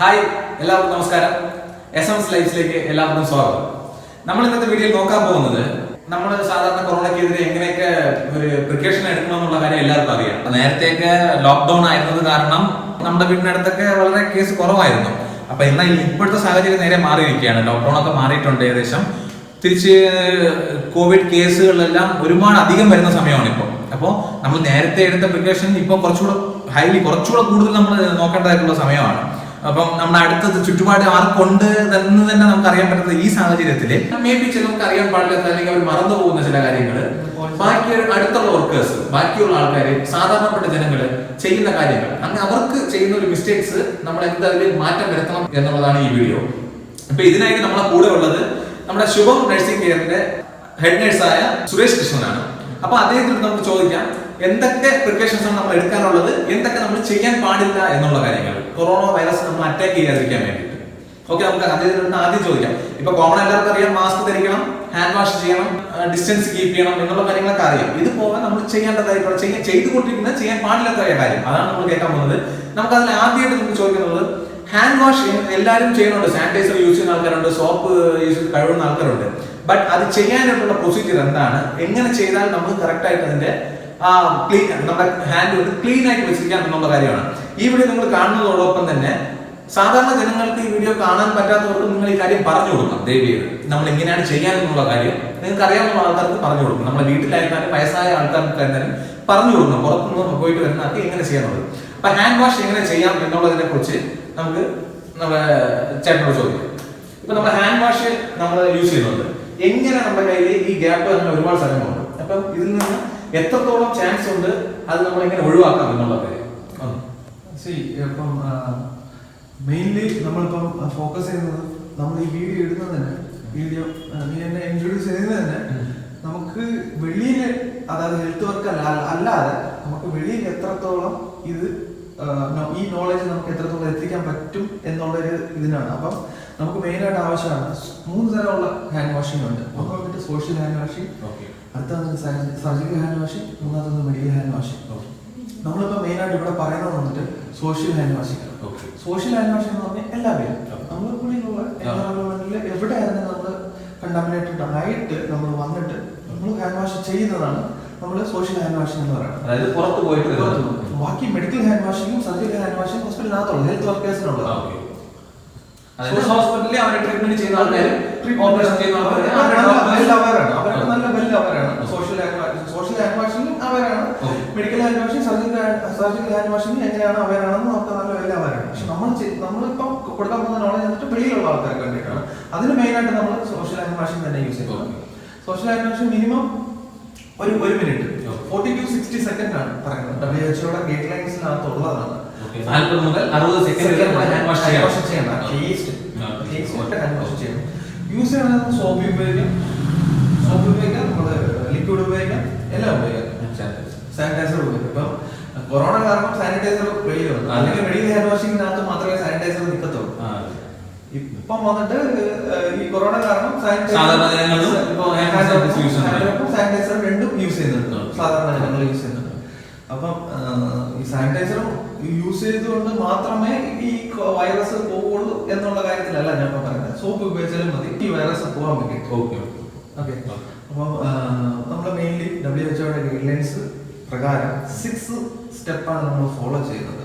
Hi എല്ലാവർക്കും നമസ്കാരം. SMS ലൈഫ്സിലേക്ക് എല്ലാവർക്കും സ്വാഗതം. നമ്മൾ ഇന്നത്തെ വീഡിയോയിൽ നോക്കാൻ പോകുന്നത് നമ്മൾ സാധാരണ കൊറോണയ്ക്കെതിരെ എങ്ങനെയൊക്കെ ഒരു പ്രിക്കോഷൻ എടുക്കണമെന്നുള്ള കാര്യം എല്ലാവർക്കും അറിയാം. നേരത്തെയൊക്കെ ലോക്ക്ഡൌൺ ആയിരുന്നത് കാരണം നമ്മുടെ വീടിനടുത്തൊക്കെ വളരെ കേസ് കുറവായിരുന്നു. അപ്പൊ എന്നാൽ ഇപ്പോഴത്തെ സാഹചര്യം നേരെ മാറിയിരിക്കുകയാണ്. ലോക്ക്ഡൌൺ ഒക്കെ മാറിയിട്ടുണ്ട്. ഏകദേശം തിരിച്ച് കോവിഡ് കേസുകളെല്ലാം ഒരുപാട് അധികം വരുന്ന സമയമാണ് ഇപ്പോൾ. അപ്പോൾ നമ്മൾ നേരത്തെ എടുത്ത പ്രിക്കോഷൻ ഇപ്പോൾ കുറച്ചുകൂടെ കൂടുതൽ നമ്മൾ നോക്കേണ്ടതായിട്ടുള്ള സമയമാണ്. അപ്പം നമ്മുടെ അടുത്തത് ചുറ്റുപാട് ആർക്കുണ്ട് എന്ന് തന്നെ നമുക്ക് അറിയാൻ പറ്റുന്ന ഈ സാഹചര്യത്തില് മേ ബി നമുക്ക് അറിയാൻ പാടില്ലാത്ത അല്ലെങ്കിൽ അവർ മറന്നു പോകുന്ന ചില കാര്യങ്ങൾ ബാക്കി അടുത്തുള്ള വർക്കേഴ്സ്, ബാക്കിയുള്ള ആൾക്കാർ, സാധാരണപ്പെട്ട ജനങ്ങള് ചെയ്യുന്ന കാര്യങ്ങൾ, അങ്ങനെ അവർക്ക് ചെയ്യുന്ന ഒരു മിസ്റ്റേക്സ് നമ്മൾ എന്തായാലും മാറ്റം വരുത്തണം എന്നുള്ളതാണ് ഈ വീഡിയോ. അപ്പൊ ഇതിനായിട്ട് നമ്മളെ കൂടെ ഉള്ളത് നമ്മുടെ ശുഭം നഴ്സിംഗ് കെയറിന്റെ ഹെഡ് നഴ്സായ സുരേഷ് കൃഷ്ണനാണ്. അപ്പൊ അദ്ദേഹത്തിന് നമുക്ക് ചോദിക്കാം എന്തൊക്കെ പ്രിക്കോഷൻസ് ആണ് നമ്മൾ എടുക്കാനുള്ളത്, എന്തൊക്കെ നമ്മൾ ചെയ്യാൻ പാടില്ല എന്നുള്ള കാര്യങ്ങൾ, കൊറോണ വൈറസ് നമ്മൾ അറ്റാക്ക് ചെയ്യാതിരിക്കാൻ വേണ്ടിയിട്ട്. ഓക്കെ, നമുക്ക് അദ്ദേഹത്തിന് ആദ്യം ചോദിക്കാം. ഇപ്പൊ കോമൺ എല്ലാവർക്കും അറിയാം, മാസ്ക് ധരിക്കണം, ഹാൻഡ് വാഷ് ചെയ്യണം, ഡിസ്റ്റൻസ് കീപ്പ് ചെയ്യണം എന്നുള്ള കാര്യങ്ങളൊക്കെ അറിയാം. ഇതുപോലെ നമ്മൾ ചെയ്യേണ്ടതായിട്ടുള്ള ചെയ്തുകൊണ്ടിരിക്കുന്ന ചെയ്യാൻ പാടില്ലാത്ത കാര്യം അതാണ് നമ്മൾ കേൾക്കാൻ പോകുന്നത്. നമുക്ക് അതിൽ ആദ്യമായിട്ട് നമുക്ക് ചോദിക്കുന്നത്, ഹാൻഡ് വാഷ് എല്ലാവരും ചെയ്യുന്നുണ്ട്, സാനിറ്റൈസർ യൂസ് ചെയ്യുന്ന ആൾക്കാരുണ്ട്, സോപ്പ് യൂസ് ചെയ്ത് കഴുകുന്ന ആൾക്കാരുണ്ട്. ബട്ട് അത് ചെയ്യാനായിട്ടുള്ള പ്രൊസീജിയർ എന്താണ്, എങ്ങനെ ചെയ്താൽ നമുക്ക് കറക്റ്റ് ആയിട്ട് അതിന്റെ നമ്മുടെ ഹാൻഡ് ക്ലീൻ ആയിട്ട് വെച്ചിരിക്കാം എന്നുള്ള കാര്യമാണ് ഈ വീഡിയോ നിങ്ങൾ കാണുന്നതോടൊപ്പം തന്നെ. സാധാരണ ജനങ്ങൾക്ക് ഈ വീഡിയോ കാണാൻ പറ്റാത്തവർക്ക് നിങ്ങൾ ഈ കാര്യം പറഞ്ഞു കൊടുക്കണം. ദയവേത് നമ്മൾ എങ്ങനെയാണ് ചെയ്യാനെന്നുള്ള കാര്യം നിങ്ങൾക്ക് അറിയാവുന്ന ആൾക്കാർക്ക് പറഞ്ഞു കൊടുക്കണം. നമ്മുടെ വീട്ടിലായിരുന്നാലും വയസ്സായ ആൾക്കാർക്ക് ആയിരുന്നാലും പറഞ്ഞു കൊടുക്കണം. പുറത്തുനിന്ന് പോയിട്ട് വരുന്ന ആൾക്ക് എങ്ങനെ ചെയ്യാനുള്ളത്. അപ്പൊ ഹാൻഡ് വാഷ് എങ്ങനെ ചെയ്യാം എന്നുള്ളതിനെ കുറിച്ച് നമുക്ക് നമ്മുടെ ചേട്ടനോട് ചോദിക്കാം. ഇപ്പൊ നമ്മുടെ ഹാൻഡ് വാഷ് നമ്മൾ യൂസ് ചെയ്യുന്നുണ്ട്, എങ്ങനെ നമ്മുടെ കയ്യിൽ ഈ ഗ്യാപ്പ് അങ്ങനെ ഒരുപാട് സ്ഥലങ്ങളുണ്ട്. അപ്പൊ ഇതിൽ നിന്ന് എത്രത്തോളം ചാൻസ് ഉണ്ട്, അത് നമ്മൾ എങ്ങനെ ഒഴിവാക്കാം എന്നുള്ള കാര്യം. ഇപ്പം മെയിൻലി നമ്മളിപ്പം ഫോക്കസ് ചെയ്യുന്നത്, നമ്മൾ ഈ വീഡിയോ ഇടുന്നത് തന്നെ, വീഡിയോ നീ എന്നെ ഇൻട്രൊഡ്യൂസ് ചെയ്യുന്നത് തന്നെ നമുക്ക് വെളിയിൽ, അതായത് ഹെൽത്ത് വർക്ക് അല്ലാതെ നമുക്ക് വെളിയിൽ എത്രത്തോളം ഇത് ഈ നോളജ് നമുക്ക് എത്രത്തോളം എത്തിക്കാൻ പറ്റും എന്നുള്ളൊരു ഇതിനാണ്. അപ്പം നമുക്ക് മെയിനായിട്ട് ആവശ്യമാണ് 3 തരമുള്ള ഹാൻഡ് വാഷിംഗ് ഉണ്ട്. ഒന്ന് വന്നിട്ട് സോഷ്യൽ ഹാൻഡ് വാഷിംഗ്, അടുത്ത വന്നിട്ട് സർജിക്കൽ ഹാൻഡ് വാഷിംഗ്, മൂന്നാമത് മെഡിക്കൽ ഹാൻഡ് വാഷിംഗ്. നമ്മളിപ്പോൾ മെയിനായിട്ട് ഇവിടെ പറയുന്നത് വന്നിട്ട് social hand washing. Social hand washing എന്ന് പറഞ്ഞാൽ എല്ലാവരും നമ്മൾ പുള്ളിയിലുള്ള എൻവയോൺമെന്റിൽ എവിടെയായിരുന്നു നമ്മൾ കണ്ടാമിനേറ്റഡ് ആയിട്ട് നമ്മൾ വന്നിട്ട് നമ്മൾ ഹാൻഡ് വാഷ് ചെയ്യുന്നതാണ് നമ്മൾ സോഷ്യൽ ഹാൻഡ് വാഷിംഗ് എന്ന് പറയുന്നത്. അതായത് പുറത്ത് പോയിട്ട് ബാക്കി മെഡിക്കൽ ഹാൻഡ് വാഷിംഗും സർജിക്കൽ ഹാൻഡ് വാഷിംഗും ഹോസ്പിറ്റലിനകത്തുള്ള ഹെൽത്ത് വർക്കേഴ്സിനുള്ളത്. ഹോസ്പിറ്റലിൽ അവരെ ട്രീറ്റ്മെന്റ് ചെയ്യുന്ന ആൾക്കാർ, ഓപ്പറേഷൻ ചെയ്യുന്ന അവർക്ക് നല്ല വെൽ അവരാണ്. സോഷ്യൽ ഹാൻഡ് വാഷിംഗ് അവരാണ്, medical hand washing, surgical hand washing എങ്ങനെയാണ് അവരാണെന്ന് നമുക്ക് നല്ല വെൽ അവരാണ്. പക്ഷെ നമ്മളിപ്പം കൊടുക്കാൻ പോകുന്ന നോളജ് എന്നിട്ട് വെളിയിലുള്ള ആൾക്കാർക്ക് വേണ്ടിയിട്ടാണ്. അതിന് മെയിനായിട്ട് നമ്മൾ സോഷ്യൽ ഹാൻഡ് വാഷിംഗ് തന്നെ യൂസ് ചെയ്യുന്നത്. സോഷ്യൽ ഹാൻഡ് വാഷിംഗ് മിനിമം ഒരു മിനിറ്റ് 40 to 60 സെക്കൻഡ് ആണ് പറയുന്നത്. WHO ഗൈഡ് ലൈൻസിനകത്ത് ഉള്ളതാണ്. 40 മുതൽ 60 സെക്കൻഡ് ഹാൻഡ് വാഷ് ചെയ്യണം. യൂസ് ചെയ്യണമെന്ന് സോപ്പ് ഉപയോഗിക്കാം, നമ്മള് ലിക്വിഡ് ഉപയോഗിക്കാം, എല്ലാം ഉപയോഗിക്കാം. സാനിറ്റൈസർ ഉപയോഗിക്കാം. ഇപ്പം കൊറോണ കാരണം സാനിറ്റൈസർ വെളിയിൽ വന്നു, അല്ലെങ്കിൽ മെഡിക്കൽ ഹാൻഡ് വാഷിംഗിനകത്ത് മാത്രമേ സാനിറ്റൈസർ നിൽക്കത്തുള്ളൂ. ഇപ്പം വന്നിട്ട് ഈ കൊറോണ കാരണം സാനിറ്റൈസർ രണ്ടും യൂസ് ചെയ്യുന്നുണ്ട്, സാധാരണ ജനങ്ങൾ യൂസ് ചെയ്യുന്നുണ്ട്. അപ്പം ഈ സാനിറ്റൈസർ യൂസ് ചെയ്തുകൊണ്ട് മാത്രമേ ഈ വൈറസ് പോവുള്ളൂ എന്നുള്ള കാര്യത്തിലല്ല ഞാൻ ഇപ്പൊ പറയുന്നത്. സോപ്പ് ഉപയോഗിച്ചാലും മതി ഈ വൈറസ് പോകാൻ വേണ്ടി. ഓക്കെ. അപ്പം നമ്മൾ മെയിൻലി WHO ഗൈഡ് ലൈൻസ് പ്രകാരം 6 സ്റ്റെപ്പാണ് നമ്മൾ ഫോളോ ചെയ്യുന്നത്.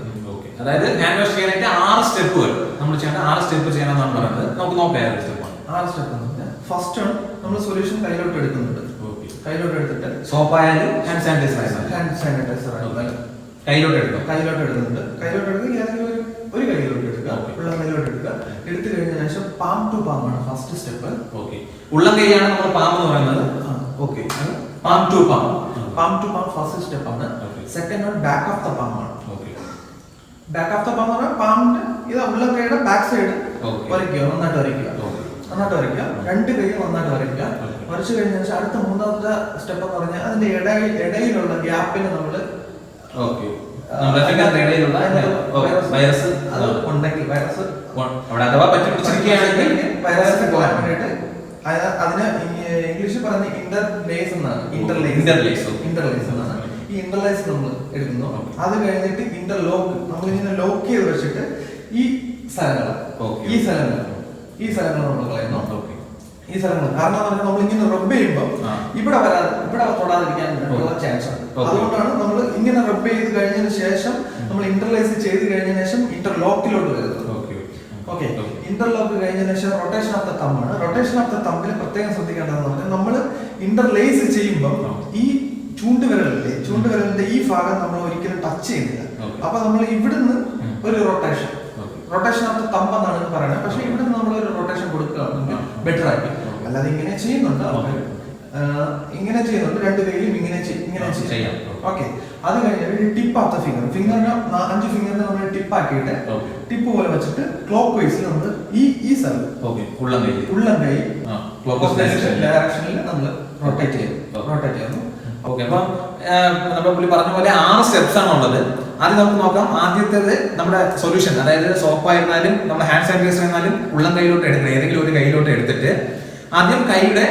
അതായത് ഹാൻഡ് വാഷ് ചെയ്യാനായിട്ട് 6 സ്റ്റെപ്പുകൾ നമ്മൾ ചെയ്യേണ്ട 6 സ്റ്റെപ്പ് ചെയ്യണമെന്നാണ് പറയുന്നത്. നമുക്ക് നോക്കാം 6 സ്റ്റെപ്പ് എന്ന് പറഞ്ഞാൽ ഫസ്റ്റ് നമ്മൾ സൊല്യൂഷൻ കയ്യിലോട്ട് എടുക്കുന്നുണ്ട്. കയ്യിലോട്ട് എടുത്തിട്ട് സോപ്പായാലും ഹാൻഡ് സാനിറ്റൈസർ കയ്യിലോട്ട് എടുക്കുന്നുണ്ട്. കയ്യിലോട്ട് എടുക്കുക, ഏതെങ്കിലും ഒരു കയ്യിലോട്ട് എടുക്കുക, ഉള്ള കയ്യിലോട്ട് എടുക്കുക. എടുത്തു കഴിഞ്ഞ ശേഷം പാം ടു പാം ആണ് ഫസ്റ്റ് സ്റ്റെപ്പ്. ഉള്ളം കൈയാണ് നമ്മൾ പാം എന്ന് പറയുന്നത്. Palm to palm first step ആണ്. Second one back of the palm ആണ്. ബാക്ക് ഓഫ് ദ പാം എന്ന് പറഞ്ഞാൽ പാമിന്റെ ഇത് ഉള്ള കൈയുടെ ബാക്ക് സൈഡ് വരയ്ക്കുക, നന്നായിട്ട് വരയ്ക്കുക. 2 കൈ നന്നായിട്ട് വരയ്ക്കുക. വരച്ചു കഴിഞ്ഞ ശേഷം അടുത്ത 3ാമത്തെ സ്റ്റെപ്പ് എന്ന് പറഞ്ഞാൽ അതിന്റെ ഇടയിലുള്ള ഗ്യാപ്പിന് നമ്മള് വൈറസ് ഉണ്ടെങ്കിൽ വൈറസ് പോകാൻ വേണ്ടിയിട്ട് അതിന് ഇംഗ്ലീഷിൽ പറഞ്ഞ ഇന്റർലേസ് എന്നാണ്. ഈ ഇന്റർലേസ് നമ്മൾ എടുക്കുന്നു. അത് കഴിഞ്ഞിട്ട് ഇന്റർലോക്ക്, നമ്മളിങ്ങനെ ലോക്ക് ചെയ്ത് വെച്ചിട്ട് ഈ സ്ഥലങ്ങൾ ഈ സ്ഥലങ്ങൾ നമ്മൾ കളയുന്നു. ഈ സ്ഥലങ്ങൾ കാരണം നമ്മൾ ഇങ്ങനെ റബ്ബ് ചെയ്യുമ്പോൾ ഇവിടെ തൊടാതിരിക്കാൻ ചാൻസ് ഉണ്ട്. അതുകൊണ്ടാണ് നമ്മൾ ഇങ്ങനെ റബ്ബ് ചെയ്ത് കഴിഞ്ഞതിന് ശേഷം നമ്മൾ ഇന്റർലേസ് ചെയ്ത് കഴിഞ്ഞതിന് ശേഷം ഇന്റർലോക്കിലോട്ട് വരുന്നത്. ഓക്കെ, ഇന്റർലോക്ക് കഴിഞ്ഞതിന് ശേഷം റൊട്ടേഷൻ ഓഫ് ദ തമ്പാണ്. റൊട്ടേഷൻ ഓഫ് ദ തമ്പിൽ പ്രത്യേകം ശ്രദ്ധിക്കേണ്ടതെന്ന് പറഞ്ഞാൽ നമ്മൾ ഇന്റർലേസ് ചെയ്യുമ്പോൾ ഈ ചൂണ്ടുവിരലിന്റെ ഈ ഭാഗം നമ്മൾ ഒരിക്കലും ടച്ച് ചെയ്യുന്നില്ല. അപ്പൊ നമ്മൾ ഇവിടുന്ന് ഒരു റൊട്ടേഷൻ ഓഫ് ദ തമ്പ് എന്നാണ് പറയുന്നത്. പക്ഷെ ഇവിടുന്ന് നമ്മൾ ഒരു റൊട്ടേഷൻ കൊടുക്കുകയാണെങ്കിൽ ബെറ്റർ ആയിരിക്കും. അല്ലാതെ ഇങ്ങനെ ചെയ്യുന്നുണ്ട് ഇങ്ങനെ ചെയ്യുന്നുണ്ട്, രണ്ട് കൈയിലും ഇങ്ങനെ ചെയ്യാം. ഓക്കെ, അത് കഴിഞ്ഞിട്ട് ടിപ്പ് ഓഫ് ദ ഫിംഗറിന് 5 ഫിംഗറിന് നമ്മൾ ടിപ്പ് ആക്കിയിട്ട് ടിപ്പ് പോലെ വെച്ചിട്ട് ക്ലോക്ക് വൈസിൽ നമ്മൾ ഈ സ്ഥലം ഉള്ളം കൈ ഡയറക്ഷനിൽ നമ്മൾ റൊട്ടേറ്റ് ചെയ്യുന്നു. ഓക്കെ, അപ്പം നമ്മുടെ പുള്ളി പറഞ്ഞ പോലെ 6 സ്റ്റെപ്സ് ആണ് ഉള്ളത്. ആദ്യം നമുക്ക് നോക്കാം. ആദ്യത്തേത് നമ്മുടെ സൊല്യൂഷൻ, അതായത് സോപ്പായിരുന്നാലും നമ്മുടെ ഹാൻഡ് സാനിറ്റൈസർ ആയിരുന്നാലും ഉള്ളം കൈയിലോട്ട് എടുക്കണം. ഏതെങ്കിലും ഒരു കൈയിലോട്ട് എടുത്തിട്ട് ആദ്യം കൈയുടെ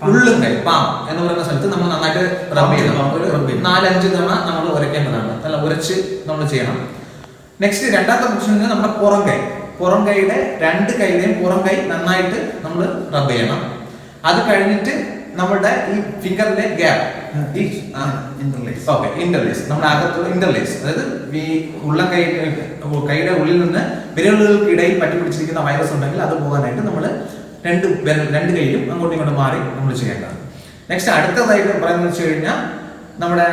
ഉള്ളും കൈ പാം എന്ന് പറയുന്ന സ്ഥലത്ത് നമ്മൾ നന്നായിട്ട് റബ്ബ് ചെയ്യണം. ഒരു 4-5 തവണ നമ്മൾ ഉരയ്ക്കേണ്ടതാണ്, നല്ല ഉരച്ച് നമ്മൾ ചെയ്യണം. നെക്സ്റ്റ് രണ്ടാമത്തെ പൊസിഷൻ നമ്മുടെ പുറം കൈയുടെ 2 കൈയുടെയും പുറം കൈ നന്നായിട്ട് നമ്മൾ റബ്ബ് ചെയ്യണം. അത് കഴിഞ്ഞിട്ട് നമ്മുടെ ഈ ഫിംഗറിന്റെ ഗ്യാപ്പ് ഇന്റർലേസ് നമ്മുടെ അകത്തുള്ള ഇന്റർലേസ്, അതായത് ഈ ഉള്ളം കൈയുടെ ഉള്ളിൽ നിന്ന് വിരലുകൾക്കിടയിൽ പറ്റി പിടിച്ചിരിക്കുന്ന വൈറസ് ഉണ്ടെങ്കിൽ അത് പോകാനായിട്ട് നമ്മൾ 2 കൈയിലും അങ്ങോട്ടും ഇങ്ങോട്ടും മാറി നമ്മൾ ചെയ്യേണ്ടതാണ്. നെക്സ്റ്റ് അടുത്തതായിട്ട് പറയുന്നത് വെച്ച് കഴിഞ്ഞാൽ നമ്മുടെ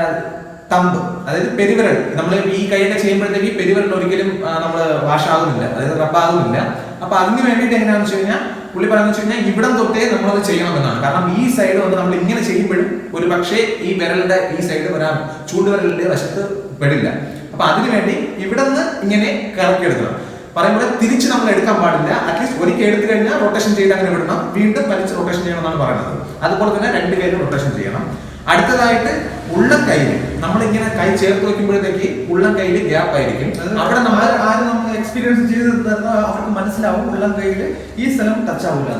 തമ്പ്, അതായത് പെരുവിരൽ. നമ്മൾ ഈ കൈയൊക്കെ ചെയ്യുമ്പോഴത്തേക്ക് പെരുവിരൽ ഒരിക്കലും നമ്മൾ വാഷ് ആകുന്നില്ല, അതായത് റബ്ബാകുന്നില്ല. അപ്പൊ അതിന് വേണ്ടിയിട്ട് എങ്ങനെയാണെന്ന് വെച്ച് കഴിഞ്ഞാൽ പുള്ളി പറയുന്നത് വെച്ച് കഴിഞ്ഞാൽ ഇവിടം തൊട്ടേ നമ്മളത് ചെയ്യണമെന്നാണ്. കാരണം ഈ സൈഡ് വന്ന് നമ്മൾ ഇങ്ങനെ ചെയ്യുമ്പോഴും ഒരു പക്ഷേ ഈ വിരലിന്റെ ഈ സൈഡ് വരാൻ ചൂണ്ടുവിരലിന്റെ വശത്ത് പെടില്ല. അപ്പൊ അതിനുവേണ്ടി ഇവിടെ നിന്ന് ഇങ്ങനെ കറക്കിയെടുക്കണം. പറയുമ്പോൾ തിരിച്ച് നമ്മൾ എടുക്കാൻ പാടില്ല. അറ്റ്ലീസ്റ്റ് ഒരിക്കൽ എടുത്തു കഴിഞ്ഞാൽ റൊട്ടേഷൻ ചെയ്ത് അങ്ങനെ വിടണം, വീണ്ടും വലിച്ച് റൊട്ടേഷൻ ചെയ്യണം എന്നാണ് പറയുന്നത്. അതുപോലെ തന്നെ 2 കൈയിലും റൊട്ടേഷൻ ചെയ്യണം. അടുത്തതായിട്ട് ഉള്ളം കൈയിൽ നമ്മൾ ഇങ്ങനെ കൈ ചേർത്ത് വെക്കുമ്പോഴത്തേക്ക് ഉള്ളം കയ്യിൽ ഗ്യാപ്പ് ആയിരിക്കും. അവിടെ നമ്മൾ എക്സ്പീരിയൻസ് ചെയ്ത് അവർക്ക് മനസ്സിലാവും ഉള്ളം കൈയിൽ ഈ സ്ഥലം ടച്ച് ആവില്ല.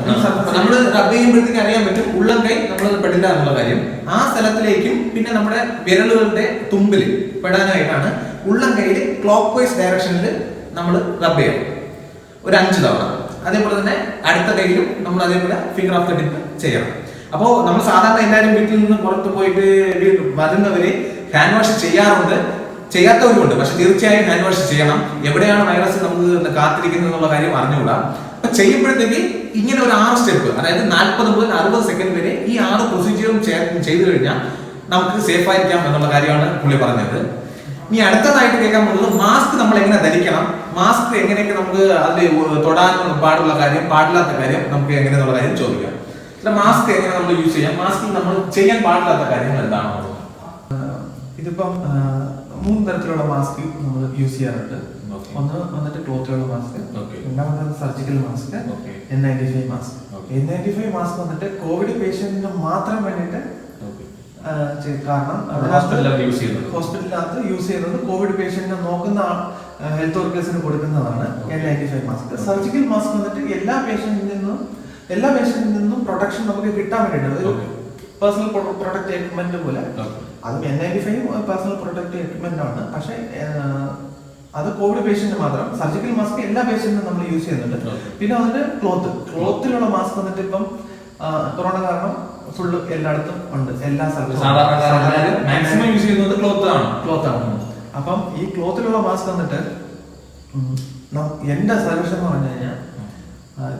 നമ്മൾ റബ്ബ് ചെയ്യുമ്പോഴത്തേക്ക് അറിയാൻ പറ്റും ഉള്ളം കൈ നമ്മൾ പെടില്ല എന്നുള്ള കാര്യം. ആ സ്ഥലത്തിലേക്കും പിന്നെ നമ്മുടെ വിരലുകളുടെ തുമ്പിൽ പെടാനായിട്ടാണ് ഉള്ളം കൈയിൽ ക്ലോക്ക് വൈസ് ഡയറക്ഷനിൽ നമ്മൾ റബ്ബ് ചെയ്യണം ഒരു 5 തവണ. അതേപോലെ തന്നെ അടുത്ത കൈയിലും നമ്മൾ അതേപോലെ ഫിംഗർ ഓഫ് ദ ടിപ്പ് ചെയ്യണം. അപ്പോൾ നമ്മൾ സാധാരണ എല്ലാവരും വീട്ടിൽ നിന്ന് പുറത്ത് പോയിട്ട് വരുന്നവര് ഹാൻഡ് വാഷ് ചെയ്യാറുണ്ട്, ചെയ്യാത്തവരുമുണ്ട്. പക്ഷെ തീർച്ചയായും ഹാൻഡ് വാഷ് ചെയ്യണം. എവിടെയാണ് വൈറസ് നമുക്ക് കാത്തിരിക്കുന്നത് എന്നുള്ള കാര്യം അറിഞ്ഞുകൂടാ. അപ്പൊ ചെയ്യുമ്പോഴത്തേക്ക് ഇങ്ങനെ ഒരു 6 സ്റ്റെപ്പ്, അതായത് 40 മുതൽ 60 സെക്കൻഡ് വരെ ഈ 6 പ്രൊസീജിയറും ചെയ്തു കഴിഞ്ഞാൽ നമുക്ക് സേഫ് ആയിരിക്കാം എന്നുള്ള കാര്യമാണ് പുള്ളി പറഞ്ഞത്. ഇനി അടുത്തതായിട്ട് കേൾക്കാൻ പോകുന്നത് മാസ്ക് നമ്മൾ എങ്ങനെ ധരിക്കണം, മാസ്ക് എങ്ങനെയൊക്കെ നമുക്ക് അതിൽ തൊടാൻ പാടുള്ള കാര്യം, പാടില്ലാത്ത കാര്യം നമുക്ക് എങ്ങനെയുള്ള കാര്യം ചോദിക്കാം. മാസ്ക് എങ്ങനെ നമ്മൾ യൂസ് ചെയ്യാം, മാസ്കിൽ നമ്മൾ ചെയ്യാൻ പാടില്ലാത്ത കാര്യങ്ങൾ എന്താണോ? ഇതിപ്പം 3 തരത്തിലുള്ള മാസ്ക് നമ്മൾ യൂസ് ചെയ്യാറുണ്ട്. ഒന്ന് വന്നിട്ട് ക്ലോത്തിലുള്ള മാസ്ക്, രണ്ടാമത് surgical mask, N95 mask. N95 mask വന്നിട്ട് കോവിഡ് പേഷ്യന്റിന് മാത്രം വേണ്ടിയിട്ട്, കാരണം ഹോസ്പിറ്റലിനകത്ത് യൂസ് ചെയ്യുന്നത് കോവിഡ് പേഷ്യന്റിനെ നോക്കുന്ന ഹെൽത്ത് വർക്കേഴ്സിന് കൊടുക്കുന്നതാണ് N95 മാസ്ക്. സർജിക്കൽ മാസ്ക് വന്നിട്ട് എല്ലാ പേഷ്യന്റിൽ നിന്നും പ്രൊട്ടക്ഷൻ നമുക്ക് കിട്ടാൻ വേണ്ടിയിട്ട് ഒരു പേഴ്സണൽ പ്രൊട്ടക്ട് എക്യുപ്മെന്റ് പോലെ. അതും N95 പേഴ്സണൽ പ്രൊട്ടക്ട് എക്യുപ്മെന്റ് ആണ്. പക്ഷെ അത് കോവിഡ് പേഷ്യന്റ് മാത്രം. സർജിക്കൽ മാസ്ക് എല്ലാ പേഷ്യന്റിനും നമ്മൾ യൂസ് ചെയ്യുന്നുണ്ട്. പിന്നെ അതിന്റെ ക്ലോത്തിലുള്ള മാസ്ക് വന്നിട്ട് ഇപ്പം കൊറോണ കാരണം ഫുള്ള് എല്ലായിടത്തും ഉണ്ട്, എല്ലാ സ്ഥലത്തും മാക്സിമം യൂസ് ചെയ്യുന്നത് ക്ലോത്ത് ആണ്. അപ്പം ഈ ക്ലോത്തിലുള്ള മാസ്ക് വന്നിട്ട് എന്റെ സജഷൻ എന്ന് പറഞ്ഞു കഴിഞ്ഞാൽ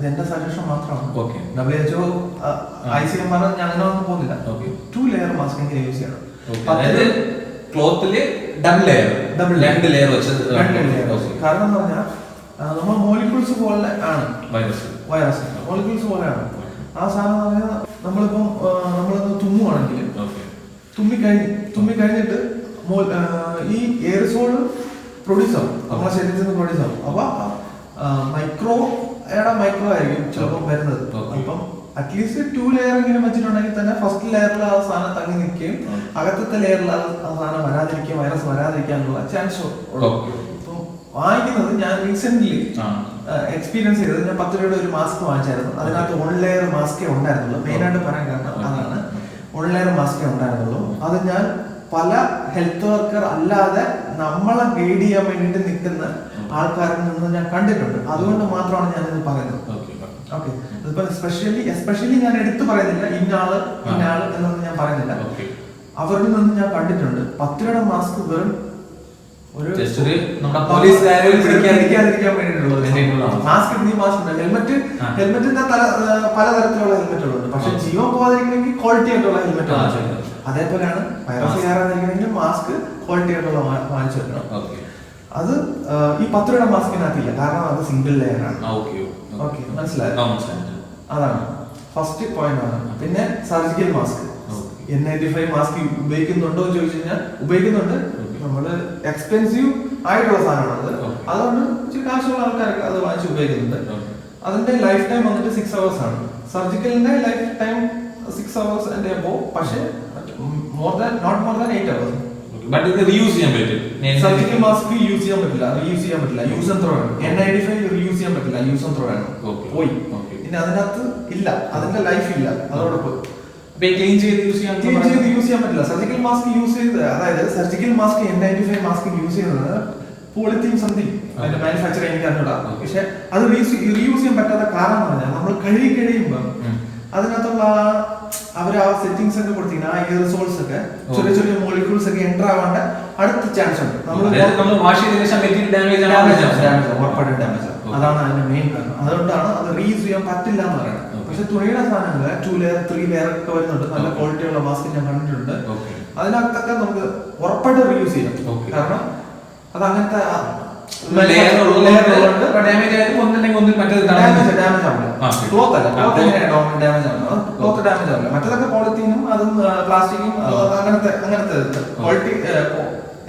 എന്റെ സജഷൻ മാത്രമാണ്. WHO ICM ഞാൻ അങ്ങനെ ഒന്നും പോകുന്നില്ല. 2 ലെയർ മാസ്ക് എങ്ങനെ യൂസ് ചെയ്യണം. ക്ലോത്തില് രണ്ട് ലെയർ വെച്ച്. കാരണം എന്ന് പറഞ്ഞാൽ നമ്മൾ മോളിക്യൂൾസ് പോലെ ആണ് വൈറസ് മോളിക്യൂൾസ് പോലെയാണ് ആ സാധനം. എന്ന് പറഞ്ഞാൽ നമ്മളിപ്പം നമ്മളൊന്ന് തുമ്മുവാണെങ്കിൽ തുമ്മി കഴിഞ്ഞിട്ട് ഈ എയർസോള് പ്രൊഡ്യൂസ് ആവും, നമ്മളെ ശരീരത്തിൽ നിന്ന് പ്രൊഡ്യൂസ് ആവും. അപ്പൊ മൈക്രോ ആയിരിക്കും ചിലപ്പോൾ വരുന്നത്. അപ്പം അറ്റ്ലീസ്റ്റ് 2 ലെയർ എങ്കിലും വെച്ചിട്ടുണ്ടെങ്കിൽ തന്നെ ഫസ്റ്റ് ലെയറിൽ ആ സാധനം തങ്ങി നിൽക്കുകയും അകത്തത്തെ ലെയറിൽ ആ സാധനം വരാതിരിക്കുകയും വൈറസ് വരാതിരിക്കാനുള്ള ചാൻസ് ഉള്ളൂ. ഇപ്പം വാങ്ങിക്കുന്നത് ഞാൻ റീസെന്റ് എക്സ്പീരിയൻസ് ചെയ്തത്, ഞാൻ 10 രൂപയുടെ ഒരു മാസ്ക് വാങ്ങിച്ചായിരുന്നു. അതിനകത്ത് 1 ലെയർ മാസ്കേ ഉണ്ടായിരുന്നുള്ളൂ. മെയിനായിട്ട് പറയാൻ കാരണം അതാണ്, 1 ലെയർ മാസ്കേ ഉണ്ടായിരുന്നുള്ളൂ. അത് ഞാൻ പല ഹെൽത്ത് വർക്കർ അല്ലാതെ നമ്മളെ ഗൈഡ് ചെയ്യാൻ വേണ്ടിട്ട് നിൽക്കുന്ന ആൾക്കാരിൽ നിന്ന് ഞാൻ കണ്ടിട്ടുണ്ട്. അതുകൊണ്ട് മാത്രമാണ് ഞാനിത് പറയുന്നത്. ഓക്കെ, അതിപ്പോ എസ്പെഷ്യലി ഞാൻ എടുത്തു പറയുന്നില്ല ഇന്നാള് എന്നൊന്നും ഞാൻ പറയുന്നില്ല. അവരിൽ നിന്ന് ഞാൻ കണ്ടിട്ടുണ്ട് 10 രൂപയുടെ മാസ്ക് വെറും ഒരു പിടിക്കാതിരിക്കാൻ വേണ്ടിയിട്ടുള്ളത്. മാസ്ക് ഹെൽമെറ്റിന്റെ പലതരത്തിലുള്ള ഹെൽമെറ്റുകളുണ്ട്. പക്ഷെ ജീവൻ പോകാതിരിക്കണമെങ്കിൽ ക്വാളിറ്റി ആയിട്ടുള്ള ഹെൽമെറ്റ് വാങ്ങിച്ചു. അതേപോലെയാണ് വൈറസ് കയറാതിരിക്കണമെങ്കിൽ മാസ്ക് ക്വാളിറ്റി ആയിട്ടുള്ള വാങ്ങിച്ചു വെക്കണം. അത് ഈ 10 രൂപയുടെ മാസ്കിനകത്തില്ല, കാരണം അത് സിംഗിൾ ലെയർ ആണ്. ഓക്കെ, മനസ്സിലായോ? അതാണ് ഫസ്റ്റ് പോയിന്റ് ആണ്. പിന്നെ സർജിക്കൽ മാസ്ക് N95 മാസ്ക് ഉപയോഗിക്കുന്നുണ്ടോ എന്ന് ചോദിച്ചു കഴിഞ്ഞാൽ ഉപയോഗിക്കുന്നുണ്ട്. നമ്മള് എക്സ്പെൻസീവ് ആയിട്ടുള്ള സാധനമാണ് അത്. അതുകൊണ്ട് ഇച്ചിരി കാശുള്ള ആൾക്കാരൊക്കെ അത് വാങ്ങിച്ച് ഉപയോഗിക്കുന്നുണ്ട്. അതിന്റെ ലൈഫ് ടൈം വന്നിട്ട് 6 hours ആണ്. സർജിക്കലിന്റെ life time 6 hours and above. പക്ഷേ not more than 8 hours. Surgical mask use ചെയ്യാൻ പറ്റില്ല. യൂസ് ആൻഡ് ത്രോ ആണ്. N95 യൂസ് ചെയ്യാൻ പറ്റില്ല, യൂസ് ആൻഡ് ത്രോ ആണ്. പോയി. പിന്നെ അതിനകത്ത് ഇല്ല, അതിന്റെ ലൈഫ് ഇല്ല, അതോടെ പോയി. ക്ലീൻ ചെയ്ത് യൂസ് ചെയ്യാൻ പറ്റില്ല. സർജിക്കൽ മാസ്ക് യൂസ് ചെയ്ത്, അതായത് surgical mask N95 mask use ചെയ്യുന്നത് പോളിത്തീൻ സംതിങ് അതിന്റെ മാനുഫാക്ചർ എനിക്ക് അറിഞ്ഞൂടാ. പക്ഷെ അത് റീയൂസ് ചെയ്യാൻ പറ്റാത്ത കാരണം എന്ന് പറഞ്ഞാൽ നമ്മൾ കഴുകി കഴിയുമ്പോൾ അതിനകത്തുള്ള അവര് ആ സെറ്റിംഗ്സ് ഒക്കെ കൊടുത്തിരിക്കുന്ന ആ എയർസോൾസ് ഒക്കെ ചെറിയ ചെറിയ മോളിക്യൂൾസ് ഒക്കെ എൻ്റർ ആവാണ്ട് അടുത്ത ചാൻസ് ഉണ്ട്. ഡാമേജ്. അതാണ് അതിന്റെ മെയിൻ കാരണം. അതുകൊണ്ടാണ് അത് റീയൂസ് ചെയ്യാൻ പറ്റില്ല എന്ന് പറയുന്നത്. പക്ഷെ തുണിയുടെ സാധനങ്ങൾ 2 ലെയർ 3 ലെയർ ഒക്കെ വരുന്നുണ്ട്. നല്ല ക്വാളിറ്റി ഉള്ള മാസ്ക് ഞാൻ കണ്ടിട്ടുണ്ട്. അതിനകത്തൊക്കെ നമുക്ക് ഉറപ്പായിട്ട് റീയൂസ് ചെയ്യാം. കാരണം അത് അങ്ങനത്തെ മറ്റേതൊക്കെ പോളിത്തീനും അതും പ്ലാസ്റ്റിക്കും അങ്ങനത്തെ ക്വാളിറ്റി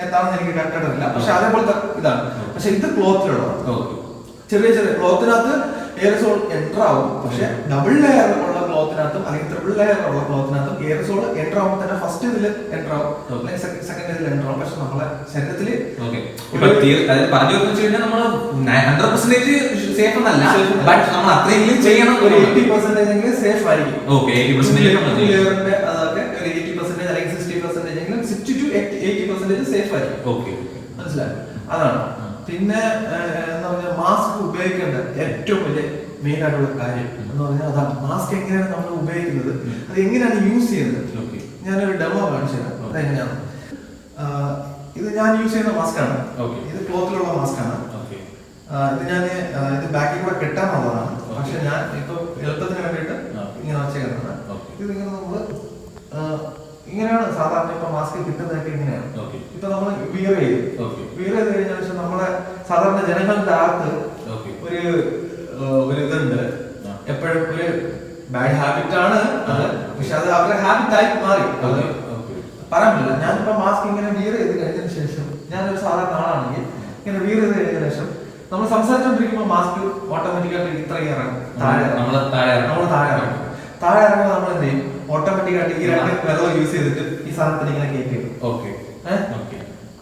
എന്താണെന്ന് എനിക്ക് കറക്റ്റ് അറിയില്ല. പക്ഷെ അതേപോലത്തെ ഇതാണ്. പക്ഷെ ഇത് ക്ലോത്തിലുള്ളതാണ്. ചെറിയ ക്ലോത്തിനകത്ത് എയർസോൾ എൻ്റർ ആവും. പക്ഷെ ഡബിൾ ലെയർ ഉള്ള ക്ലോത്തിനകത്തും അല്ലെങ്കിൽ ട്രിപ്പിൾ ലെയർ ഉള്ള ക്ലോത്തിനകത്തും എയർസോൾ എൻ്റർ ആവുമ്പോൾ തന്നെ ഫസ്റ്റ് ഇതിൽ എൻ്റർ ആവും, സെക്കൻഡ് ഇതിൽ എൻ്റർ ആവും. പക്ഷെ നമ്മളെ ശരീരത്തില് പറഞ്ഞു നമ്മൾ 100% സേഫ് എന്നല്ല, ബട്ട് നമ്മൾ അത്രയെങ്കിലും ചെയ്യണം. ഒരു 80% എങ്കിലും സേഫ് ആയിരിക്കും. ഓക്കെ, 80% ലെയറിന്റെ അതൊക്കെ ഒരു 80% അല്ലെങ്കിൽ 60% എങ്കിലും 60 to 80% സേഫ് ആയിരിക്കും. ഓക്കെ, മനസ്സിലായി? അതാണ്. പിന്നെ എന്താ പറയുക, മാസ്ക് ഉപയോഗിക്കേണ്ട ഏറ്റവും വലിയ മെയിൻ ആയിട്ടുള്ള കാര്യം എന്ന് പറഞ്ഞാൽ അതാണ്. മാസ്ക് എങ്ങനെയാണ് നമ്മൾ ഉപയോഗിക്കുന്നത്, അത് എങ്ങനെയാണ് യൂസ് ചെയ്യുന്നത്. ഞാനൊരു ഡെമോ കാണിച്ചു തരാം. അതെങ്ങനെയാണ്. ഇത് ഞാൻ യൂസ് ചെയ്യുന്ന മാസ്ക് ആണ്. ഇത് ക്ലോത്തിലുള്ള മാസ്ക് ആണ്. ഇത് ഞാൻ ഇത് ബാക്കിൽ കൂടെ കെട്ടാനുള്ളതാണ്. പക്ഷെ ഞാൻ ഇപ്പൊ എളുപ്പത്തിന് വേണ്ടിയിട്ട് ഇങ്ങനെ വെച്ചേക്കുന്നതാണ്. ഇത് ഇങ്ങനെ നമ്മള് ഇങ്ങനെയാണ് സാധാരണ ഇപ്പൊ മാസ്ക് കിട്ടുന്നതൊക്കെ ഇങ്ങനെയാണ്. ഇപ്പൊ നമ്മൾ വിയർ ചെയ്ത് കഴിഞ്ഞ ശേഷം നമ്മളെ സാധാരണ ജനങ്ങളുടെ അകത്ത് ഒരു ഇതുണ്ട്, എപ്പോഴും ഒരു ബാഡ് ഹാബിറ്റ് ആണ് അത്. പക്ഷെ അത് അവരുടെ ഹാബിറ്റ് ആയി മാറി. അത് പറയാൻ പറ്റില്ല. ഞാനിപ്പോ മാസ്ക് ഇങ്ങനെ വിയർ ചെയ്ത് കഴിഞ്ഞതിന് ശേഷം, ഞാനൊരു സാധാരണ ആളാണെങ്കിൽ ഇങ്ങനെ വിയർ ചെയ്ത് കഴിഞ്ഞ ശേഷം നമ്മൾ സംസാരിച്ചോണ്ടിരിക്കുമ്പോൾ മാസ്ക് ഓട്ടോമാറ്റിക്കായിട്ട് ഇത്ര ഇറങ്ങും, താഴെ ഇറങ്ങും. നമ്മൾ എന്ത് ചെയ്യും, ഓട്ടോമാറ്റിക്കായിട്ട് ഈ 2 വിരൽ യൂസ് ചെയ്തിട്ട് ഈ സാധനത്തിന് ഇങ്ങനെ കേക്ക് ചെയ്യും.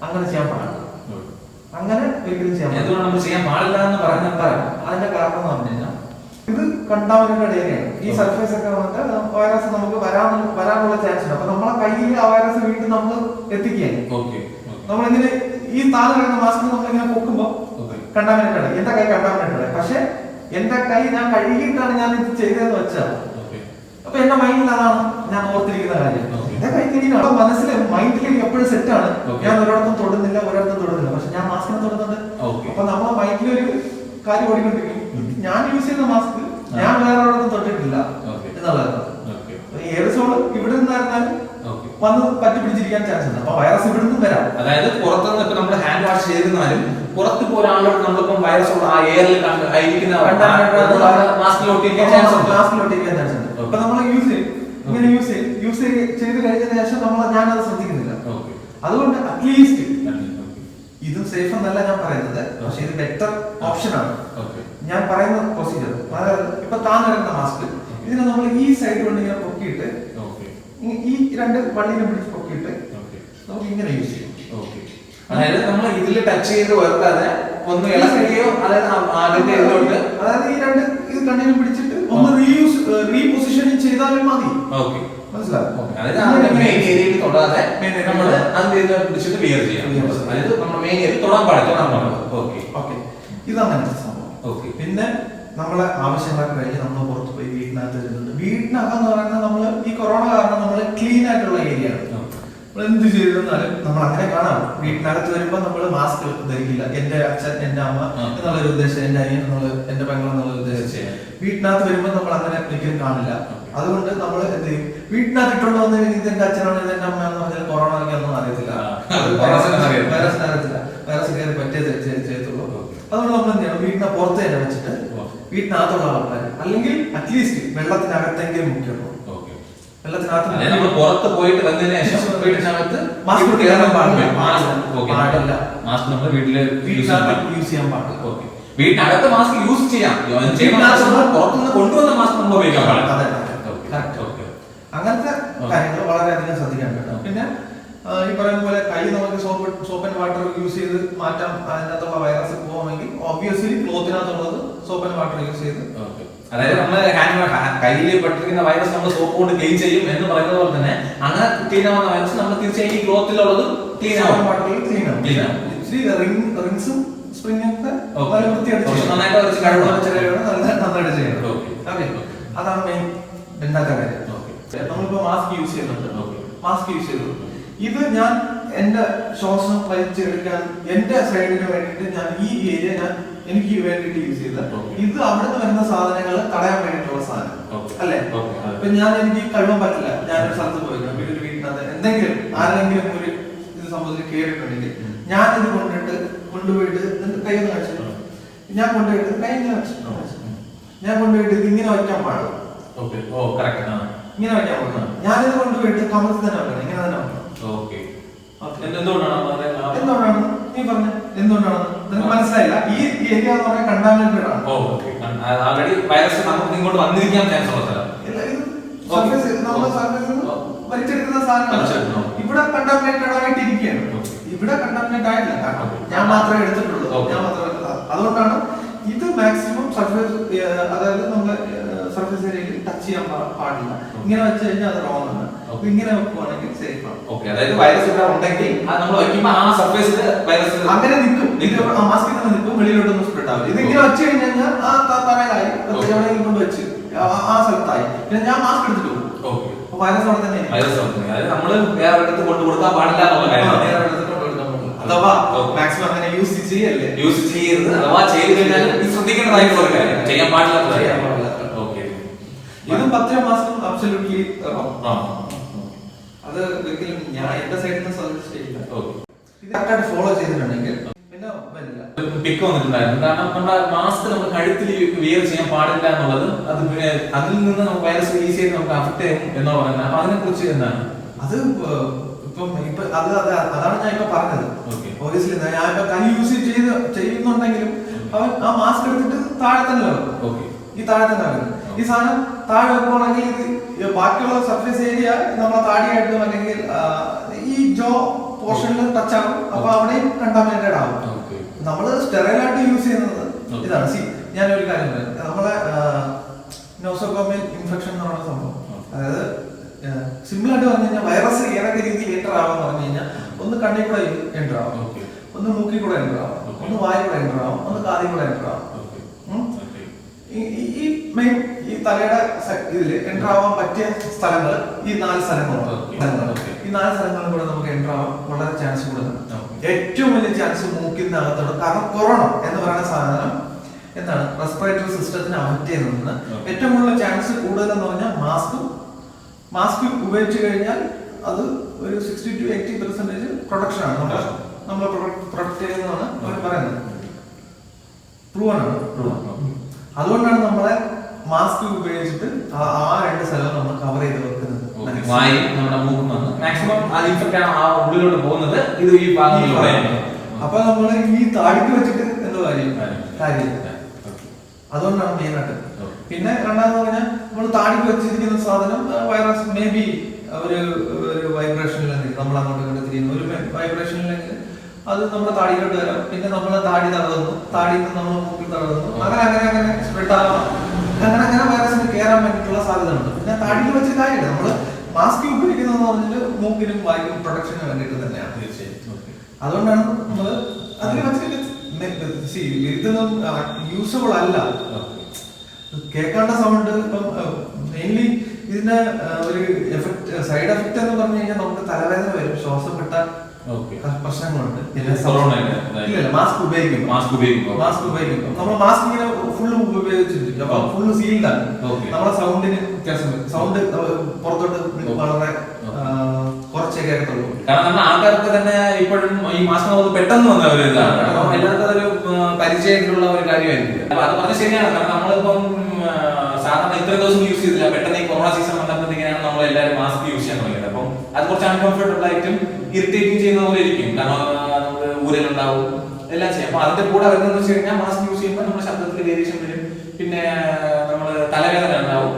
അങ്ങനെ ചെയ്യാൻ പാടില്ല. അങ്ങനെ ഒരിക്കലും ചെയ്യാൻ പാടില്ല എന്ന് പറഞ്ഞാൽ അതിന്റെ കാരണം എന്ന് പറഞ്ഞു കഴിഞ്ഞാൽ ഇത് കണ്ടാമിനേറ്റഡ് ഏരിയയാണ്. ഈ സർഫേസ് ഒക്കെ വന്നിട്ട് വൈറസ് നമുക്ക് വരാനുള്ള ചാൻസ് ഉണ്ട്. അപ്പൊ നമ്മളെ കയ്യിൽ ആ വൈറസ് വീണ്ടും നമ്മൾ എത്തിക്കുകയാണ്. നമ്മളിങ്ങനെ ഈ താഴെ കിടക്കുന്ന മാസ്ക് നമ്മളിങ്ങനെ പൊക്കുമ്പോ കണ്ടാമിനേറ്റഡ്, എന്റെ കൈ കണ്ടാമിനേറ്റഡ്. പക്ഷെ എന്റെ കൈ ഞാൻ കഴുകിയിട്ടാണ് ഞാൻ ഇത് ചെയ്തതെന്ന് വെച്ചാൽ, അപ്പൊ എന്റെ മൈൻഡിൽ അതാണ് ഞാൻ ഓർത്തിരിക്കുന്ന കാര്യം. എന്റെ കൈ ക്ലീനാണ്. മനസ്സിലെ മൈൻഡിലേക്ക് എപ്പോഴും സെറ്റ് ആണ്. ഞാൻ ഒരിടത്തും തൊടുന്നില്ല. പക്ഷെ ഞാൻ മാസ്കിനെ തൊടുന്നുണ്ട്. അപ്പൊ നമ്മളെ മൈൻഡിലൊരു കാര്യം ഓടിക്കൊണ്ടിരിക്കും, ഞാൻ യൂസ് ചെയ്യുന്ന മാസ്ക് ഞാൻ വേറെ ഒരിടത്തും തൊട്ടിട്ടില്ല എന്നുള്ളതാണ്. എയർസോൾ ഇവിടെ നിന്നായിരുന്നാലും വന്ന് പറ്റി പിടിച്ചിരിക്കാൻ ചാൻസ് ഉണ്ട്. അപ്പൊ വൈറസ് ഇവിടെ നിന്നും വരാം. അതായത് പുറത്തുനിന്ന് ഇപ്പൊ നമ്മൾ ഹാൻഡ് വാഷ് ചെയ്തിരുന്നാലും പുറത്ത് പോരാളോട് നമ്മളിപ്പം വൈറസ് ആ എയറിൽ മാസ്കിലോട്ടിരിക്കാൻ ചാൻസ് ഉണ്ട്. അപ്പൊ നമ്മൾ ഇങ്ങനെ യൂസ് ചെയ്ത് കഴിഞ്ഞതിന് ശേഷം ഞാനത് ശ്രദ്ധിക്കുന്നില്ല. അതുകൊണ്ട് അറ്റ്ലീസ്റ്റ് ഇതും സേഫ് എന്നല്ല ഞാൻ പറയുന്നത്, പക്ഷെ ഇത് ബെറ്റർ ഓപ്ഷൻ ആണ്. ഞാൻ പറയുന്ന പ്രൊസീജിയർ, അതായത് ഇപ്പൊ താന്നിറങ്ങുന്ന മാസ്ക് ഇതിനെ നമ്മൾ ഈ സൈഡ് കൊണ്ട് ഇങ്ങനെ പൊക്കിയിട്ട് ഈ 2 വള്ളിനെ പിടിച്ച് പൊക്കിയിട്ട് നമുക്ക് ഇങ്ങനെ യൂസ് ചെയ്യും. അതായത് നമ്മൾ ഇതിൽ ടച്ച് ചെയ്ത് വെറുതെ ഒന്ന് ഇളക്കുകയോ, അതായത് ആദ്യത്തെ ഇതിലോട്ട്, അതായത് ഈ 2 ഇത് കണ്ണിന് പിടിച്ചിട്ട് ഒന്ന് റീപൊസിഷനിങ് ചെയ്താലും മതി. മനസ്സിലാവും. അതായത് മെയിൻ ഏരിയയിൽ തൊടാതെ നമ്മൾ അത് പിടിച്ചിട്ട് വിയർ ചെയ്യാം. അതായത് നമ്മുടെ മെയിൻ ഏരിയ തൊടാൻ പാടില്ല. ഓക്കെ, ഇതങ്ങനത്തെ സംഭവം. പിന്നെ നമ്മളെ ആവശ്യങ്ങളൊക്കെ കഴിഞ്ഞ് നമ്മൾ പുറത്ത് പോയി വീട്ടിനകത്ത് വരുന്നുണ്ട്. വീട്ടിനകം എന്ന് പറയുന്നത് നമ്മൾ ഈ കൊറോണ കാരണം നമ്മൾ ക്ലീൻ ആയിട്ടുള്ള ഏരിയ ആണ്. നമ്മൾ എന്ത് ചെയ്തെന്നാലും നമ്മൾ അങ്ങനെ കാണാം. വീട്ടിനകത്ത് വരുമ്പോൾ നമ്മൾ മാസ്ക് ധരിക്കില്ല. എന്റെ അച്ഛൻ, എന്റെ അമ്മ എന്നുള്ളൊരു ഉദ്ദേശം, എന്റെ അനിയൻ എന്നുള്ള, എന്റെ പെങ്ങൾ എന്നുള്ള ഉദ്ദേശം വീട്ടിനകത്ത് വരുമ്പോൾ നമ്മൾ അങ്ങനെ ഒരിക്കലും കാണില്ല. അതുകൊണ്ട് നമ്മൾ എന്ത് ചെയ്യും, വീട്ടിനകത്ത് ഇട്ടുകൊണ്ട് വന്ന് ഇത് എന്റെ അച്ഛനാണ്, ഇത് എന്റെ അമ്മ എന്ന് പറഞ്ഞാൽ കൊറോണ ഒന്നും അറിയത്തില്ല, വൈറസിന് അറിയത്തില്ല, വൈറസ് കയറി പറ്റിയ ചെയ്യത്തുള്ളൂ. അതുകൊണ്ട് നമ്മൾ എന്ത് ചെയ്യണം, വീടിനെ പുറത്ത് തന്നെ വെച്ചിട്ട് വീട്ടിനകത്തുള്ള ആൾക്കാർ അല്ലെങ്കിൽ അറ്റ്ലീസ്റ്റ് വെള്ളത്തിനകത്തെങ്കിലും മുക്കിയുള്ളൂ. വെള്ളത്തിനകത്ത് നമ്മൾ പുറത്ത് പോയിട്ട് വന്നതിന് ശേഷം വീടിനകത്ത് മാസ്ക് പാടില്ല. മാസ്ക് നമ്മൾ വീട്ടില് യൂസ് ചെയ്യാൻ പാടില്ല. വീട്ടിനകത്ത് മാസ്ക് യൂസ് ചെയ്യാം, പുറത്തുനിന്ന് കൊണ്ടുവന്ന മാസ്ക് നമ്മൾ ഉപയോഗിക്കാൻ പാടില്ല. അങ്ങനത്തെ കാര്യങ്ങൾ വളരെയധികം ശ്രദ്ധിക്കാൻ പറ്റും. പിന്നെ ഈ പറയുന്ന പോലെ കൈ നമുക്ക് സോപ്പ് ആൻഡ് വാട്ടർ യൂസ് ചെയ്ത് മാറ്റാം. അതിനകത്തുള്ള വൈറസ് പോകുമെങ്കിൽ ഒബ്വിയസ്ലി ക്ലോത്തിനകത്തുള്ളത് സോപ്പ് ആൻഡ് വാട്ടർ യൂസ് ചെയ്ത്, അതായത് നമ്മള് കയ്യിൽ പെട്ടിരിക്കുന്ന വൈറസ് നമ്മൾ സോപ്പ് കൊണ്ട് ക്ലീൻ ചെയ്യും എന്ന് പറയുന്നത് പോലെ തന്നെ അങ്ങനെ ക്ലീൻ ആവുന്ന വൈറസ് നമ്മൾ തീർച്ചയായും ഈ ക്ലോത്തിലുള്ളത് ക്ലീൻ ആവും, വാട്ടറിൽ ക്ലീൻ ആവും. റിങ്സും സ്പ്രിംഗ് ഒക്കെ നന്നായിട്ട് നന്നായിട്ട് ചെയ്യണം. അതാണ് മെയിൻ രണ്ടാമത്തെ കാര്യം. നമ്മളിപ്പോ മാസ്ക് യൂസ് ചെയ്യുന്നുണ്ട്. മാസ്ക് യൂസ് ചെയ്തു, ഇത് ഞാൻ എന്റെ ശ്വാസം വലിച്ചെടുക്കാൻ എന്റെ സൈഡിന് വേണ്ടിയിട്ട് ഞാൻ ഈ ഏരിയ എനിക്ക് വേണ്ടിയിട്ട് യൂസ് ചെയ്ത, ഇത് അവിടെ നിന്ന് വരുന്ന സാധനങ്ങൾ തടയാൻ വേണ്ടിയിട്ടുള്ള സാധനം അല്ലേ. ഇപ്പൊ എനിക്ക് കഴിവാൻ പറ്റില്ല. ഞാനൊരു സ്ഥലത്ത് പോയില്ല, വീട്ടിനകത്ത് എന്തെങ്കിലും ആരെങ്കിലും ഒരു ഇത് സംഭവത്തിൽ കേറിയിട്ടുണ്ടെങ്കിൽ ഞാൻ ഇത് കൊണ്ടുപോയിട്ട് കൈ ഒന്ന് കാണിച്ചു, ഞാൻ കൊണ്ടുപോയിട്ട് കൈ ഞാൻ കൊണ്ടുപോയിട്ട് ഇത് ഇങ്ങനെ വയ്ക്കാൻ പാടും. ഇങ്ങനെ വയ്ക്കാൻ പാടില്ല. ഞാനിത് കൊണ്ടുപോയിട്ട് കമത്തി തന്നെ വെക്കണം, ഇങ്ങനെ തന്നെ വെക്കണം. എന്തുകൊണ്ടാണ് നീ പറഞ്ഞ, എന്തുകൊണ്ടാണ് നിനക്ക് മനസ്സിലായില്ല? ഈ ഏരിയ എന്ന് പറഞ്ഞാൽ കണ്ടാമിനേറ്റഡ് ആണ്. ഇങ്ങോട്ട് വന്നിരിക്കാൻ ചാൻസ് ഉള്ള സ്ഥലം. വലിച്ചെടുക്കുന്ന സാധനം ഇവിടെ കണ്ടാമിനേറ്റഡ് ആയിട്ട് ഇരിക്കുകയാണ്. ഇവിടെ കണ്ടാമിനേറ്റ് ആയിട്ടില്ല, കാരണം ഞാൻ മാത്രമേ എടുത്തിട്ടുള്ളൂ. അതുകൊണ്ടാണ് ഇത് മാക്സിമം സർഫേസ്, അതായത് നമ്മുടെ സർഫേസ് ഏരിയയിൽ ടച്ച് ചെയ്യാൻ പാടില്ല. ഇങ്ങനെ വെച്ച് കഴിഞ്ഞാൽ അത് റോങ് ആണ്. ഇങ്ങനെ വെക്കുവാണെങ്കിൽ സേഫ് ആണ്. അതായത് വൈറസ് ഇവിടെ ഉണ്ടെങ്കിൽ നമ്മൾ വയ്ക്കുമ്പോൾ ആ സർഫേസിൽ വൈറസ് അങ്ങനെ നിൽക്കും, മാസ്കിൽ തന്നെ നിൽക്കും, വെളിയിലോട്ടൊന്നും സ്പ്രെഡ് ആവില്ല. ഇതിങ്ങനെ വെച്ച് കഴിഞ്ഞാൽ ആ തറയിലായി എവിടെയെങ്കിലും കൊണ്ട് വെച്ച് ആ സ്ഥലത്തായി, പിന്നെ ഞാൻ മാസ്ക് എടുത്തിട്ട് പോകും. വൈറസ് അവിടെ തന്നെ നമ്മള് വേറെ അടുത്ത് കൊണ്ടു കൊടുക്കാൻ പാടില്ല എന്നുള്ള കാര്യം. അഥവാ മാക്സിമം അങ്ങനെ യൂസ് ചെയ്യരുത്. അഥവാ ചെയ്ത് കഴിഞ്ഞാൽ ശ്രദ്ധിക്കേണ്ടതായിട്ടുള്ള കാര്യം, ചെയ്യാൻ പാടില്ല. ഇതും 10 മാസം അബ്സല്യൂട്ട്ലി അത് ഒരിക്കലും ഞാൻ എന്റെ സൈഡിൽ നിന്ന് സജസ്റ്റ് ചെയ്യില്ല. ഇത് കറക്റ്റായിട്ട് ഫോളോ ചെയ്തിട്ടുണ്ടെങ്കിൽ പിന്നെ വരില്ല. പിക്ക് വന്നിട്ടുണ്ടായിരുന്നു, കാരണം നമ്മുടെ മാസ്ക് നമ്മൾ കഴുത്തിൽ വിയർ ചെയ്യാൻ പാടില്ല എന്നുള്ളത്, അത് അതിൽ നിന്ന് നമുക്ക് വൈറസ് ഈസി ആയിട്ട് നമുക്ക് അഫക്ട് ചെയ്യും എന്ന് പറയുന്നത്. അപ്പൊ അതിനെ കുറിച്ച് എന്താണ് അത്? അതാണ് ഞാൻ ഇപ്പൊ പറഞ്ഞത്. ഒബ്വിയസ്ലി ഞാൻ ഇപ്പൊ കൈ യൂസ് ചെയ്യുന്നുണ്ടെങ്കിലും അവൻ ആ മാസ്ക് എടുത്തിട്ട് താഴെ തന്നെ വെക്കും. ഈ താഴെ തന്നെ വെക്കും. ഈ സാധനം താഴെ വെക്കുകയാണെങ്കിൽ ഇത് ബാക്കിയുള്ള സർഫേസ് ഏരിയ നമ്മളെ താടിയായിട്ടും അല്ലെങ്കിൽ ഈ ജോ പോർഷനിൽ ടച്ച് ആകും. അപ്പൊ അവിടെയും കണ്ടാമിനേറ്റഡ് ആകും. നമ്മള് സ്റ്റെറൈലായിട്ട് യൂസ് ചെയ്യുന്നത് ഇതാണ്. ഞാനൊരു കാര്യം പറയാം, നമ്മളെ നോസോകോമിയൽ ഇൻഫെക്ഷൻ എന്ന് പറയുന്ന സംഭവം, അതായത് സിമ്പിൾ ആയിട്ട് പറഞ്ഞു കഴിഞ്ഞാൽ വൈറസ് ഏതൊക്കെ രീതിയിൽ എൻ്റർ ആവാന്ന് പറഞ്ഞു കഴിഞ്ഞാൽ ഒന്ന് കണ്ണിൽ കൂടെ എൻ്റർ ആവും, ഒന്ന് മൂക്കിൽ കൂടെ എൻ്റർ ആവും, ഒന്ന് വായിൽ കൂടെ എൻ്റർ ആവും, ഒന്ന് കാതിൽ കൂടെ എൻ്റർ ആവും. ഈ മെയിൻ ഈ തലയുടെ ഇതിൽ എൻ്റർ ആവാൻ പറ്റിയ സ്ഥലങ്ങൾ ഈ 4 സ്ഥലങ്ങളുണ്ട്. ഈ 4 സ്ഥലങ്ങളിൽ കൂടെ നമുക്ക് എൻ്റർ ആവാൻ വളരെ ചാൻസ് കൂടുതലാണ്. ഏറ്റവും വലിയ ചാൻസ് മൂക്കിനകത്തോട്, കാരണം കൊറോണ എന്ന് പറയുന്ന സാധനം എന്താണ് റെസ്പിറേറ്ററി സിസ്റ്റത്തിനെ അഫക്ട് ചെയ്യുന്നതെന്ന് ഏറ്റവും കൂടുതൽ ചാൻസ് കൂടുതലെന്ന് പറഞ്ഞാൽ മാസ്ക് ഉപയോഗിച്ച് കഴിഞ്ഞാൽ അത് ഒരു 60 to 80% പ്രൊട്ടക്ഷൻ ആണ്. നമ്മൾ പ്രൊട്ടക്ട് ചെയ്യുന്നതാണ് അവർ പറയുന്നത്. പ്രൂവൺ ആണ്. അതുകൊണ്ടാണ് നമ്മളെ മാസ്ക് ഉപയോഗിച്ചിട്ട് ആ 2 സ്ഥലവും നമ്മൾ കവർ ചെയ്ത് വെക്കുന്നത്. നമ്മുടെ മാക്സിമം ഉള്ളിലോട്ട് പോകുന്നത് ഇത് ഈ ഭാഗങ്ങളിലൂടെ. അപ്പൊ നമ്മള് ഈ താടിക്ക് വെച്ചിട്ട് എന്തോ കാര്യം അതുകൊണ്ടാണ് മെയിൻ ആയിട്ട്. പിന്നെ രണ്ടാമെന്ന് പറഞ്ഞാൽ നമ്മൾ താടിക്ക് വെച്ചിരിക്കുന്ന സാധനം വൈറസ് മേ ബി ഒരു വൈബ്രേഷനിലെങ്കിൽ നമ്മൾ അങ്ങോട്ട് ഇങ്ങോട്ട് തിരിയുന്നു, ഒരു വൈബ്രേഷനിലെങ്കിൽ അത് നമ്മുടെ താടിയിലോട്ട് വരാം. പിന്നെ നമ്മളെ താടി തടവുന്നു, താടിയിൽ നിന്ന് നമ്മൾ മൂക്കിൽ തടവുന്നു, അങ്ങനെ സ്പ്രെഡ് ആവാം. അങ്ങനെ വൈറസിന് കയറാൻ വേണ്ടിയിട്ടുള്ള സാധ്യത ഉണ്ട്. പിന്നെ താടിയിൽ വെച്ച് കാര്യമില്ല, നമ്മള് മാസ്ക് ഉപയോഗിക്കുന്നതെന്ന് പറഞ്ഞാൽ മൂക്കിനും വായിക്കും പ്രൊട്ടക്ഷന് വേണ്ടിയിട്ട് തന്നെയാണ്. അതുകൊണ്ടാണ് നമ്മള് അതിനെ വെച്ചിട്ട് ഇതൊന്നും യൂസബിൾ അല്ല. കേൾക്കേണ്ട സൗണ്ട് ഇപ്പം മെയിൻലി ഇതിന്റെ ഒരു എഫക്ട് സൈഡ് എഫക്ട് എന്ന് പറഞ്ഞു കഴിഞ്ഞാൽ നമുക്ക് തലവേദന വരും, ശ്വാസം കിട്ടാൻ പ്രശ്നങ്ങളുണ്ട്. ഇല്ല മാസ്ക് ഉപയോഗിക്കും നമ്മൾ മാസ്ക് ഇങ്ങനെ ഫുള്ള് ഉപയോഗിച്ചിരിക്കും. അപ്പൊ ഫുള്ള് സീൽഡാണ്. നമ്മളെ സൗണ്ടിന് വ്യത്യാസം വരും. സൗണ്ട് പുറത്തോട്ട് വളരെ കുറച്ചേ കേൾക്കത്തുള്ളൂ. കാരണം നമ്മുടെ ആൾക്കാർക്ക് തന്നെ ഇപ്പോഴും ഈ മാസ്ക് നമുക്ക് പെട്ടെന്ന് വന്ന ഒരു ഇതാണ്. അപ്പം എല്ലാവർക്കും അതൊരു പരിചയത്തിലുള്ള ഒരു കാര്യമായിരിക്കും. അപ്പൊ അത് പറഞ്ഞാൽ ശരിയാണ്. കാരണം നമ്മളിപ്പം സാധാരണ ഇത്ര ദിവസം യൂസ് ചെയ്തില്ല, പെട്ടെന്ന് ഈ കൊറോണ സീസൺ വന്നപ്പോഴത്തേക്കാണ് നമ്മൾ എല്ലാവരും മാസ്ക് യൂസ് ചെയ്യാൻ തുടങ്ങിയത്. അപ്പം അത് കുറച്ച് അൺകംഫർട്ടബിൾ ആയിട്ടും ഇറിറ്റേറ്റിംഗ് ചെയ്യുന്ന പോലെ ഇരിക്കും. കാരണം നമുക്ക് ഊരലുണ്ടാവും, എല്ലാം ചെയ്യാം. അപ്പൊ അതിന്റെ കൂടെ വരുന്നതെന്ന് വെച്ച് കഴിഞ്ഞാൽ മാസ്ക് യൂസ് ചെയ്യുമ്പോൾ നമ്മുടെ ശബ്ദത്തിൽ വേരിയേഷൻ വരും, പിന്നെ നമ്മൾ തലവേദന ഉണ്ടാവും,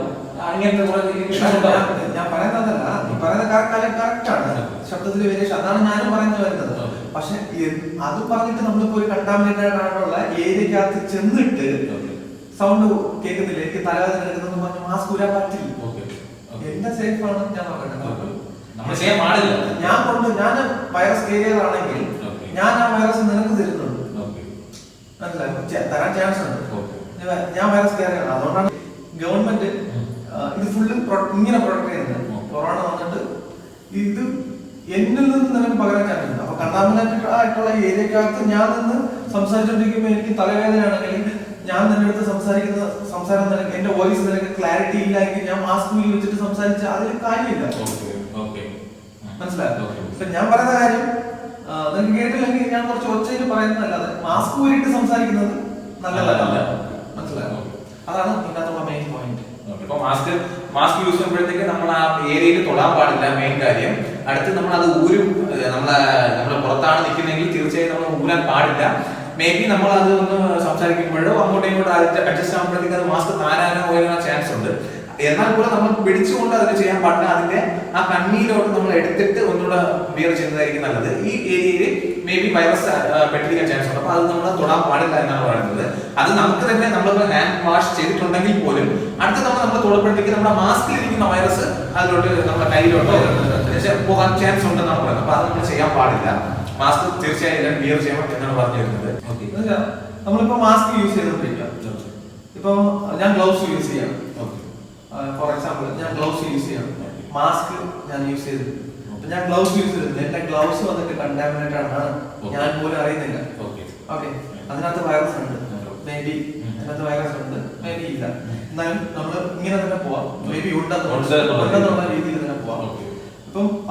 അങ്ങനത്തെ കുറെ ഇഷ്യൂസ് ഉണ്ടാവും. ഞാൻ പറയുന്നതല്ല, നീ പറയുന്ന കറക്റ്റ് ആണ്. ശബ്ദത്തിൽ വേരിയേഷൻ അതാണ് ഞാനും പറയുന്നത് വരുന്നത്. പക്ഷെ അത് പറഞ്ഞിട്ട് നമ്മളിപ്പോ ഒരു കണ്ടാമിനേറ്റഡ് ആയിട്ടുള്ള ഏരിയക്കകത്ത് ചെന്നിട്ട് സൗണ്ട് കേൾക്കുന്നില്ല, എനിക്ക് തലവേദന എടുക്കുന്നു പറഞ്ഞ് മാസ്ക് ഊരാൻ പറ്റില്ല. എന്റെ സേഫ് ആണ് ഞാൻ പറയുന്നത്. ഞാൻ വൈറസ് കേരിയർ ആണെങ്കിൽ ഞാൻ ആ വൈറസ് നിനക്ക് തരുന്നുണ്ട്, മനസ്സിലായി തരാൻ ചാൻസ് ഉണ്ട്. ഞാൻ വൈറസ് കേരിയർ ആണ്. അതുകൊണ്ടാണ് ഗവൺമെന്റ് ഇത് ഫുള്ള് ഇങ്ങനെ പ്രൊട്ടക്ട് ചെയ്യുന്നത്. കൊറോണ വന്നിട്ട് ഇത് എന്നിൽ നിന്ന് നിനക്ക് പകരാൻ ചാൻസ് ഉണ്ട്. അപ്പൊ കണ്ടാമിനേറ്റഡ് ആയിട്ടുള്ള ഏരിയക്കകത്ത് ഞാൻ നിന്ന് സംസാരിച്ചോണ്ടിരിക്കുമ്പോൾ എനിക്ക് തലവേദനയാണെങ്കിൽ ഞാൻ നിന്റെ അടുത്ത് സംസാരം നിനക്ക് എന്റെ വോയിസ് നിനക്ക് ക്ലാരിറ്റി ഇല്ലെങ്കിൽ ഞാൻ മാസ്ക് വെച്ചിട്ട് സംസാരിച്ച അതിൽ കാര്യമില്ല. മനസ്സിലായോ? ഞാൻ പറയുന്ന കാര്യം നിനക്ക് കേട്ടില്ലെങ്കിൽ ഞാൻ കുറച്ച് ഒച്ചയിൽ പറയുന്നതല്ലാതെ മാസ്ക് ഊരിട്ട് സംസാരിക്കുന്നത് നല്ലതല്ല. മനസ്സിലായോ? അതാണ് ഇതിനകത്തുള്ള മെയിൻ പോയിന്റ്. മാസ്ക് യൂസ് ചെയ്യുമ്പോഴത്തേക്ക് നമ്മൾ ആ ഏരിയയിൽ തൊടാൻ പാടില്ല. മെയിൻ കാര്യം അടുത്ത് നമ്മൾ അത് ഊരും. നമ്മള് പുറത്താണ് നിൽക്കുന്നെങ്കിൽ തീർച്ചയായും നമ്മൾ ഊരാൻ പാടില്ല. മേ ബി നമ്മൾ അത് ഒന്ന് സംസാരിക്കുമ്പോഴോ അങ്ങോട്ടും ഇങ്ങോട്ടും അഡ്ജസ്റ്റ് ആകുമ്പോഴത്തേക്ക് അത് മാസ്ക് താരാനോ പോയാൻ ചാൻസ് ഉണ്ട്. എന്നാൽ കൂടെ നമ്മൾ പിടിച്ചുകൊണ്ട് അതിന് ചെയ്യാൻ പാടില്ല. അതിന്റെ ആ കണ്ണീരോട്ട് നമ്മൾ എടുത്തിട്ട് ഒന്നുകൂടെ വിയർ ചെയ്യുന്നതായിരിക്കും നല്ലത്. ഈ ഏരിയയിൽ മേ ബി വൈറസ് പെട്ടിരിക്കാൻ ചാൻസ് ഉണ്ട്. അപ്പൊ അത് നമ്മൾ തൊടാൻ പാടില്ല എന്നാണ് പറയുന്നത്. അത് നമുക്ക് തന്നെ നമ്മളിപ്പോൾ ഹാൻഡ് വാഷ് ചെയ്തിട്ടുണ്ടെങ്കിൽ പോലും അടുത്ത നമ്മൾ തൊടുമ്പോഴത്തേക്ക് നമ്മുടെ മാസ്കിൽ ഇരിക്കുന്ന വൈറസ് അതിലോട്ട് നമ്മുടെ കയ്യിലോട്ടോ പോകാൻ ചാൻസ് ഉണ്ടെന്നാണ് പറയുന്നത്. അപ്പൊ അത് നമ്മൾ ചെയ്യാൻ പാടില്ല. മാസ്ക് തീർച്ചയായും വിയർ ചെയ്യണം എന്നാണ് പറഞ്ഞു തരുന്നത്. നമ്മളിപ്പോ മാസ്ക് യൂസ് ചെയ്തോണ്ടിരിക്കാം. ഇപ്പൊ ഞാൻ ഗ്ലൗസ് യൂസ് ചെയ്യാം. ഫോർ എക്സാമ്പിൾ ഞാൻ ഗ്ലൗസ് യൂസ് ചെയ്യണം, മാസ്ക് ഞാൻ യൂസ് ചെയ്തിട്ടുണ്ട്. ഞാൻ ഗ്ലൗസ് യൂസ് ചെയ്തിട്ടുണ്ട്. എന്റെ ഗ്ലൗസ് വന്നിട്ട് കണ്ടാമിനേറ്റഡ് ആണ്, ഞാൻ പോലും അറിയുന്നില്ല. ഓക്കെ, അതിനകത്ത് വൈറസ് ഉണ്ട്, മേ ബി അതിനകത്ത് വൈറസ് ഉണ്ട്, മേ ബി ഇല്ല. എന്നാലും നമ്മൾ ഇങ്ങനെ തന്നെ പോവാം. മേ ബി ഉണ്ടെന്നുള്ള രീതിയിൽ തന്നെ പോവാം.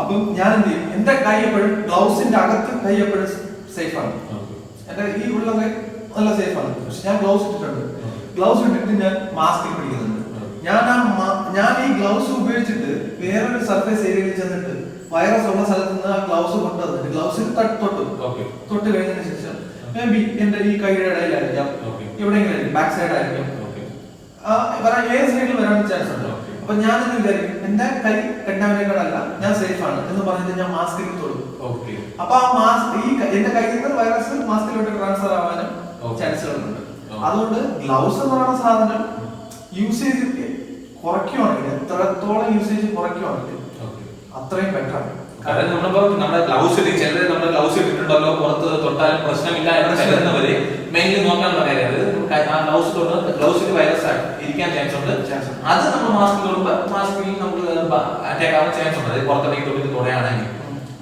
അപ്പം ഞാൻ എന്ത് ചെയ്യും, എന്റെ കൈ എപ്പോഴും ഗ്ലൗസിന്റെ അകത്ത് കൈ എപ്പോഴും സേഫ് ആണ്. എന്റെ ഈ ഉള്ള കൈ നല്ല സേഫ് ആണ്. പക്ഷെ ഞാൻ ഗ്ലൗസ് ഇട്ടിട്ടുണ്ട്. ഗ്ലൗസ് ഇട്ടിട്ട് ഞാൻ മാസ്കിൽ പിടിക്കുന്നുണ്ട്. ഞാൻ ഈ ഗ്ലൗസ് ഉപയോഗിച്ചിട്ട് വേറൊരു സർഫേസ് ഏരിയയിൽ ചെന്നിട്ട് വൈറസ് ഉള്ള സ്ഥലത്ത് നിന്ന് ആ ഗ്ലൗസ് കൊണ്ടുവന്നിട്ട് ഗ്ലൗസിൽ തൊട്ട് കഴിഞ്ഞതിന് ശേഷം മേ ബി എന്റെ ഈ കൈയുടെ ഇടയിലായിരിക്കാം, എവിടെയെങ്കിലും ബാക്ക് സൈഡ് ആയിരിക്കും, ഏത് സൈഡിൽ വരാൻ ചാൻസ് ഉണ്ട്. അപ്പൊ ഞാൻ എന്ന് വിചാരിക്കും എന്റെ കൈ കണ്ടാമിനേറ്റഡ് അല്ല, ഞാൻ സേഫ് ആണ് എന്ന് പറഞ്ഞിട്ട് ഞാൻ മാസ്കിൽ തൊടും. അപ്പൊ ആ മാസ്ക് എന്റെ കയ്യിൽ നിന്ന് വൈറസ് മാസ്കിലോട്ട് ട്രാൻസ്ഫർ ആവാനും ചാൻസുകളുണ്ട്. അതുകൊണ്ട് ഗ്ലൗസ് എന്ന് പറയുന്ന സാധനം യൂസേജ് കുറയ്ക്കുവാണെങ്കിൽ, എത്രത്തോളം യൂസേജ് കുറയ്ക്കുവാണെങ്കിൽ അത്രയും ബെറ്റർ ആണ്. കാരണം നമ്മളിപ്പോ നമ്മുടെ ഗ്ലൗസ് ചിലര് നമ്മുടെ ഗ്ലൗസ് ഇട്ടിട്ടുണ്ടല്ലോ, പുറത്ത് തൊട്ടാലും പ്രശ്നമില്ല എന്ന് കരുതുന്നവര് മെയിൻലി നോക്കാനുള്ള കാര്യം ആ ഗ്ലൗസ് തൊട്ട് ഗ്ലൗസിൽ വൈറസ് ഇരിക്കാൻ ചാൻസ് ഉണ്ട്. അത് നമ്മൾ മാസ്ക് തൊടുമ്പോൾ മാസ്കിൽ നമുക്ക് അറ്റാക്ക് ആവാൻ ചാൻസ് ഉണ്ട്. അത് പുറത്തിറങ്ങി തൊട്ടിട്ട് തൊടുകയാണെങ്കിൽ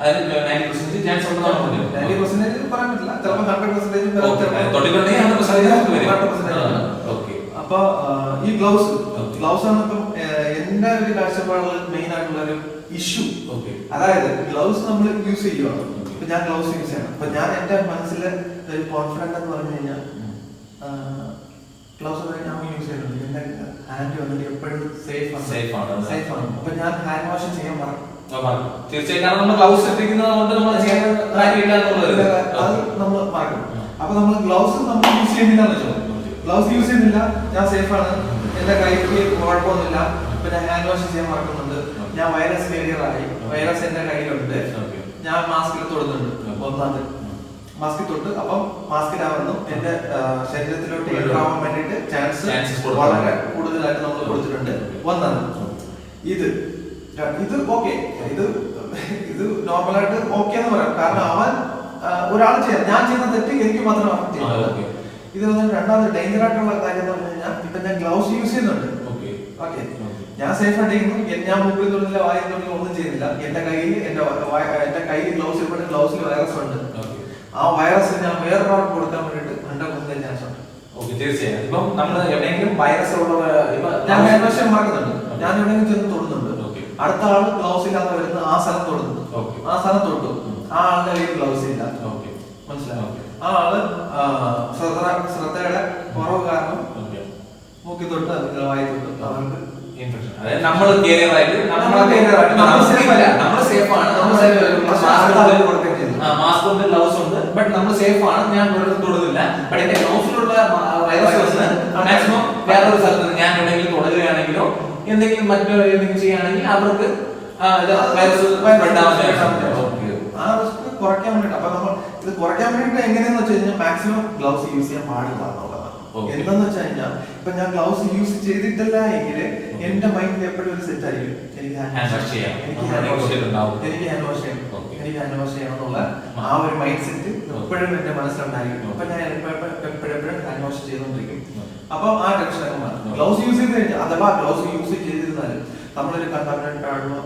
അതിന് 90% ചാൻസ് ഉണ്ടെന്നാണ് പറഞ്ഞത്. 90% പറയാൻ പറ്റില്ല, ചിലപ്പോൾ 100% അപ്പൊ ഈ ഗ്ലൗസ് ആണ് ഇപ്പം എന്റെ ഒരു കാഴ്ചപ്പാടിൽ മെയിൻ ആയിട്ടുള്ള ഒരു ഇഷ്യൂ. അതായത് ഗ്ലൗസ് നമ്മൾ യൂസ് ചെയ്യുവാണ്. ഇപ്പൊ ഞാൻ ഗ്ലൗസ് യൂസ് ചെയ്യണം. അപ്പൊ ഞാൻ എന്റെ മനസ്സിലെ ഒരു കോൺഫിഡന്റ് എന്ന് പറഞ്ഞു കഴിഞ്ഞാൽ ഗ്ലൗസ് ഞാൻ യൂസ് ചെയ്യുന്നുണ്ട്. എന്റെ ഹാൻഡ് വന്നിട്ട് എപ്പോഴും സേഫ് ആണ്. അപ്പൊ ഞാൻ ഹാൻഡ് വാഷ് ചെയ്യാൻ മറക്കും. തീർച്ചയായും നമ്മൾ ഗ്ലൗസ് ഇട്ടിരിക്കുന്നത് കൊണ്ട് നമ്മൾ ചെയ്യാൻ കാര്യമില്ല എന്നുള്ളത് അത് നമ്മൾ മറക്കും. അപ്പൊ നമ്മൾ ഗ്ലൗസ് നമ്മൾ യൂസ് ചെയ്യുന്നില്ല. ഗ്ലൗസ് യൂസ് ചെയ്യുന്നില്ല, ഞാൻ സേഫ് ആണ്, എന്റെ കൈക്ക് കുഴപ്പമൊന്നുമില്ല. പിന്നെ ഹാൻഡ് വാഷ് ചെയ്യാൻ മറക്കുന്നുണ്ട്. ഞാൻ വൈറസ് കേരിയർ ആയി, വൈറസ് എന്റെ കയ്യിലുണ്ട്, ഞാൻ മാസ്കിൽ തൊടുന്നുണ്ട്. ഒന്നാമത് മാസ്കിൽ തൊട്ട്, അപ്പം മാസ്കിലാവുന്നു എന്റെ ശരീരത്തിലോട്ട് എൻട്രാവാൻ വേണ്ടിയിട്ട് ചാൻസ് വളരെ കൂടുതലായിട്ട് നമ്മൾ കൊടുത്തിട്ടുണ്ട്. ഒന്നാമത് ഇത് ഇത് ഓക്കെ, ഇത് നോർമലായിട്ട് ഓക്കെ എന്ന് പറയാം. കാരണം അവൻ ഒരാൾ ചെയ്യാം, ഞാൻ ചെയ്യുന്ന തെറ്റ് എനിക്ക് മാത്രം അവൻ ചെയ്യുന്നത്. ഇത് രണ്ടാമത് ഡേഞ്ചർ ആയിട്ടുള്ള കാര്യം എന്ന് പറഞ്ഞു കഴിഞ്ഞാൽ ഇപ്പൊ ഞാൻ ഗ്ലൗസ് യൂസ് ചെയ്യുന്നുണ്ട്. ഓക്കെ, ഞാൻ സേഫ് ആയിട്ട് ചെയ്യുന്നു. ഞാൻ മൂക്കിൽ തൊഴിലില്ല, വായിൽ തൊഴിലില്ല, ഒന്നും ചെയ്യുന്നില്ല. എന്റെ കയ്യിൽ ഗ്ലൗസ് ഇപ്പോഴും ഗ്ലൗസിൽ വൈറസ് ഉണ്ട്. ആ വൈറസ് ഞാൻ വേറൊരാൾക്ക് കൊടുക്കാൻ വേണ്ടിട്ട് 100% ചാൻസ് ഉണ്ട്. തീർച്ചയായും. ഇപ്പം നമ്മൾ എവിടെയെങ്കിലും വൈറസ് ഉള്ള ഞാൻ വശം മറക്കുന്നുണ്ട്, ഞാൻ എവിടെയെങ്കിലും ചെന്ന് തൊടുന്നുണ്ട്, അടുത്ത ആള് ഗ്ലൗസ് ഇല്ലാതെ വരുന്ന ആ സ്ഥലം തൊടുന്നു, ആ സ്ഥലം തൊട്ടു, ആ ആളുടെ കയ്യിൽ ഗ്ലൗസ് ഇല്ല, മനസ്സിലാവും. ആ ആള് ശ്രദ്ധയുടെ കുറവ് കാരണം മൂക്കി തൊട്ട് വായി തൊട്ട് അവർക്ക് ഇൻഫെക്ഷൻ. അതായത് നമ്മൾ സേഫ് ആണ്, മാസ്ക് ഉണ്ട്, ഗ്ലൗസ് ഉണ്ട്, ബട്ട് നമ്മൾ സേഫ് ആണ്, ഞാൻ തൊടുന്നില്ല. ബട്ട് എന്റെ ഗ്ലൗസിലുള്ള വൈറസ് മാക്സിമം വേറൊരു സ്ഥലത്ത് ഞാൻ എവിടെയെങ്കിലും തൊടുകയാണെങ്കിലോ എന്തെങ്കിലും മറ്റോ എന്തെങ്കിലും ചെയ്യുകയാണെങ്കിൽ അവർക്ക് വൈറസ് ആ റിസ്ക് കുറയ്ക്കാൻ വേണ്ടിട്ട്. അപ്പൊ നമ്മൾ ഇത് കുറയ്ക്കാൻ വേണ്ടിട്ട് എങ്ങനെയാന്ന് വെച്ച് കഴിഞ്ഞാൽ മാക്സിമം ഗ്ലൗസ് യൂസ് ചെയ്യാൻ പാടില്ല എന്നുള്ളതാണ്. എന്താന്ന് വെച്ച് കഴിഞ്ഞാൽ ഇപ്പൊ ഞാൻ ഗ്ലൗസ് യൂസ് ചെയ്തിട്ടില്ല എങ്കിൽ എന്റെ മൈൻഡിൽ എപ്പോഴും ഒരു സെറ്റ് ആയിരിക്കും, എനിക്ക് ഹാൻഡ് വാഷ് ചെയ്യണം എന്നുള്ള ആ ഒരു മൈൻഡ് സെറ്റ് എപ്പോഴും എന്റെ മനസ്സിലുണ്ടായിരിക്കും. അപ്പൊ ഞാൻ എപ്പോഴും ഹാൻഡ് വാഷ് ചെയ്തോണ്ടിരിക്കും. അപ്പൊ ആ ടെൻഷനൊക്കെ മാറും. ഗ്ലൗസ് യൂസ് ചെയ്ത് കഴിഞ്ഞാൽ അഥവാ ഗ്ലൗസ് യൂസ് ചെയ്തിരുന്നാലും നമ്മളൊരു കണ്ടാമിനേറ്റഡ് ആയിട്ടുള്ള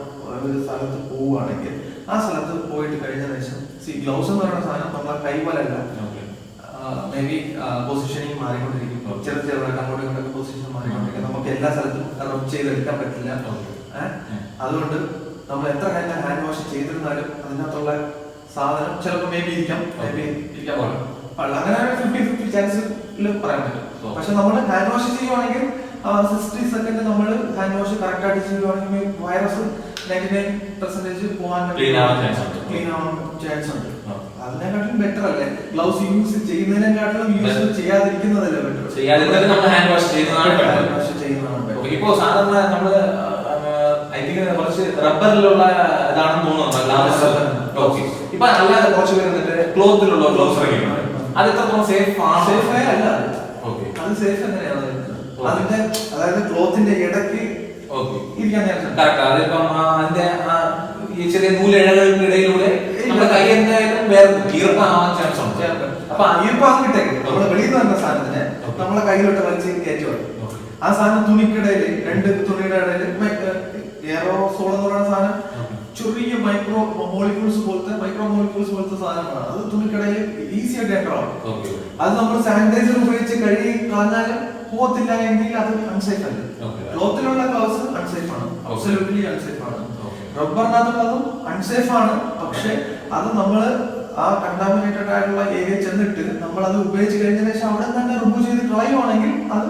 ഒരു സ്ഥലത്ത് പോവുകയാണെങ്കിൽ ആ സ്ഥലത്ത് പോയിട്ട് കഴിഞ്ഞ ശേഷം ഗ്ലൗസ് എന്ന് പറയുന്ന സാധനം നമ്മളെ കൈ പോലല്ല, മേ ബി പൊസിഷനിങ് മാറിക്കൊണ്ടിരിക്കും, ചെറുതായിട്ട് അങ്ങോട്ടും ഇങ്ങോട്ടൊക്കെ പൊസിഷൻ മാറിക്കൊണ്ടിരിക്കും. നമുക്ക് എല്ലാ സ്ഥലത്തും റബ് ചെയ്തെടുക്കാൻ പറ്റില്ല. അതുകൊണ്ട് നമ്മൾ എത്ര ഹാൻഡ് വാഷ് ചെയ്തിരുന്നാലും അതിനകത്തുള്ള സാധനം ചിലപ്പോൾ മേ ബി ഇരിക്കാം, മേ ബി ഇരിക്കാൻ പാടില്ല. അങ്ങനെ 50-50 ചാൻസിൽ പറയാൻ പറ്റും. പക്ഷെ നമ്മൾ ഹാൻഡ് വാഷ് ചെയ്യുവാണെങ്കിൽ 60 സെക്കൻഡ് നമ്മൾ ഹാൻഡ് വാഷ് കറക്റ്റ് ആയിട്ട് ചെയ്യുവാണെങ്കിൽ വൈറസ് 99% പോകാൻ ക്ലീൻ ആവാൻ ചാൻസ് ഉണ്ട്. അതിനെക്കാട്ടിലും ബെറ്റർ അല്ലേ ഗ്ലൗസ് യൂസ് ചെയ്യുന്നതിനെക്കാട്ടിലും യൂസ് ചെയ്യാതിരിക്കുന്നതല്ലേ ബെറ്റർ? ഹാൻഡ് വാഷ് ചെയ്യുന്നതാണ്. ഇപ്പോ സാധാരണ നമ്മള് കുറച്ച് റബ്ബറിലുള്ള ഇതാണെന്ന് തോന്നുന്നു. ഇപ്പൊ അല്ലാതെ കുറച്ച് പേര് വന്നിട്ട് ക്ലോത്തിലുള്ള ഗ്ലൗസ് ഇറങ്ങിയിട്ടുണ്ട്. അത് എത്രത്തോളം സേഫ് ആണ്? സേഫ് അല്ല. അത് സേഫ് എങ്ങനെയാണ്? അതിന്റെ അതായത് ക്ലോത്തിന്റെ ഇടയ്ക്ക് ഇരിക്കാൻ കറക്റ്റ്. അതിപ്പം അതിന്റെ ഈ ചെറിയ നൂലിഴകൾക്കിടയിലൂടെ നമ്മുടെ കൈ എന്തായാലും വേറെ ഈർപ്പാവാൻ ചാൻസ് ഉണ്ട്. അപ്പൊ ഈർപ്പാക്കിട്ടേക്ക് നമ്മള് വെളിയിൽ നിന്ന് വരുന്ന സാധനത്തിന് നമ്മളെ കയ്യിലോട്ട് വലിച്ച് കയറ്റുക. ആ സാധനം തുണിക്കിടയില് രണ്ട് തുണിയുടെ ഇടയില് എയറോസോൾ എന്ന് പറയുന്ന സാധനം ചെറിയ മൈക്രോ മോളിക്യൂൾസ് പോലത്തെ സാധനമാണ്. അത് തുണിക്കിടയിൽ ഈസി ആയിട്ട് എൻ്റർ ആവും. അത് നമ്മൾ സാനിറ്റൈസർ ഉപയോഗിച്ച് കഴുകി കളഞ്ഞാലും പോകത്തില്ല എങ്കിൽ അത് അൺസേഫ് അല്ല. ക്ലോത്തിലുള്ള ഗ്ലൗസ് അൺസേഫ് ആണ്, അബ്സല്യൂട്ട്ലി അൺസേഫ് ആണ്. റബ്ബറിനകത്തുള്ളതും അൺസേഫ് ആണ്. പക്ഷെ അത് നമ്മള് ആ കണ്ടാമിനേറ്റഡ് ആയിട്ടുള്ള ഏരിയ ചെന്നിട്ട് നമ്മൾ അത് ഉപയോഗിച്ച് കഴിഞ്ഞതിന് ശേഷം അവിടെ തന്നെ റിമൂവ് ചെയ്ത് കളയുവാണെങ്കിൽ അത്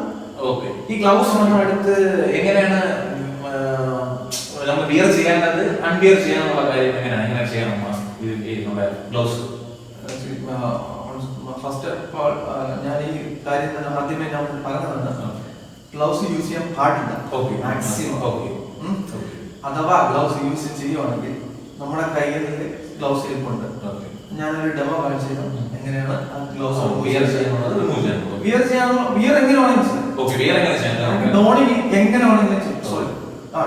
ഈ ഗ്ലൗസ് നമ്മൾ എടുത്ത് എങ്ങനെയാണ് നമ്മൾ വിയർ ചെയ്യാനത് അൺവിയർ ചെയ്യാനുള്ള കാര്യം എങ്ങനെ ചെയ്യണം? നമ്മുടെ ഗ്ലൗസ് ഫസ്റ്റ് ഓഫ് ഓൾ ഞാൻ ഈ കാര്യം തന്നെ ആദ്യമേ ഞാൻ പറഞ്ഞതാണ്, ഗ്ലൗസ് യൂസ് ചെയ്യാൻ പാടില്ല മാക്സിമം. അഥവാ ഗ്ലൗസ് യൂസ് ചെയ്യുവാണെങ്കിൽ നമ്മുടെ കയ്യിൽ ഗ്ലൗസ് ഇരിപ്പുണ്ട്. ഞാനൊരു ഡെമോ കാണിച്ചു തരാം എങ്ങനെയാണ് ആ ഗ്ലൗസ് വിയർ ചെയ്യാനുള്ളത്. വിയർ എങ്ങനെ വേണമെങ്കിൽ ഡോണിങ് എങ്ങനെ വേണമെങ്കിലും ചെയ്യും. സോറി,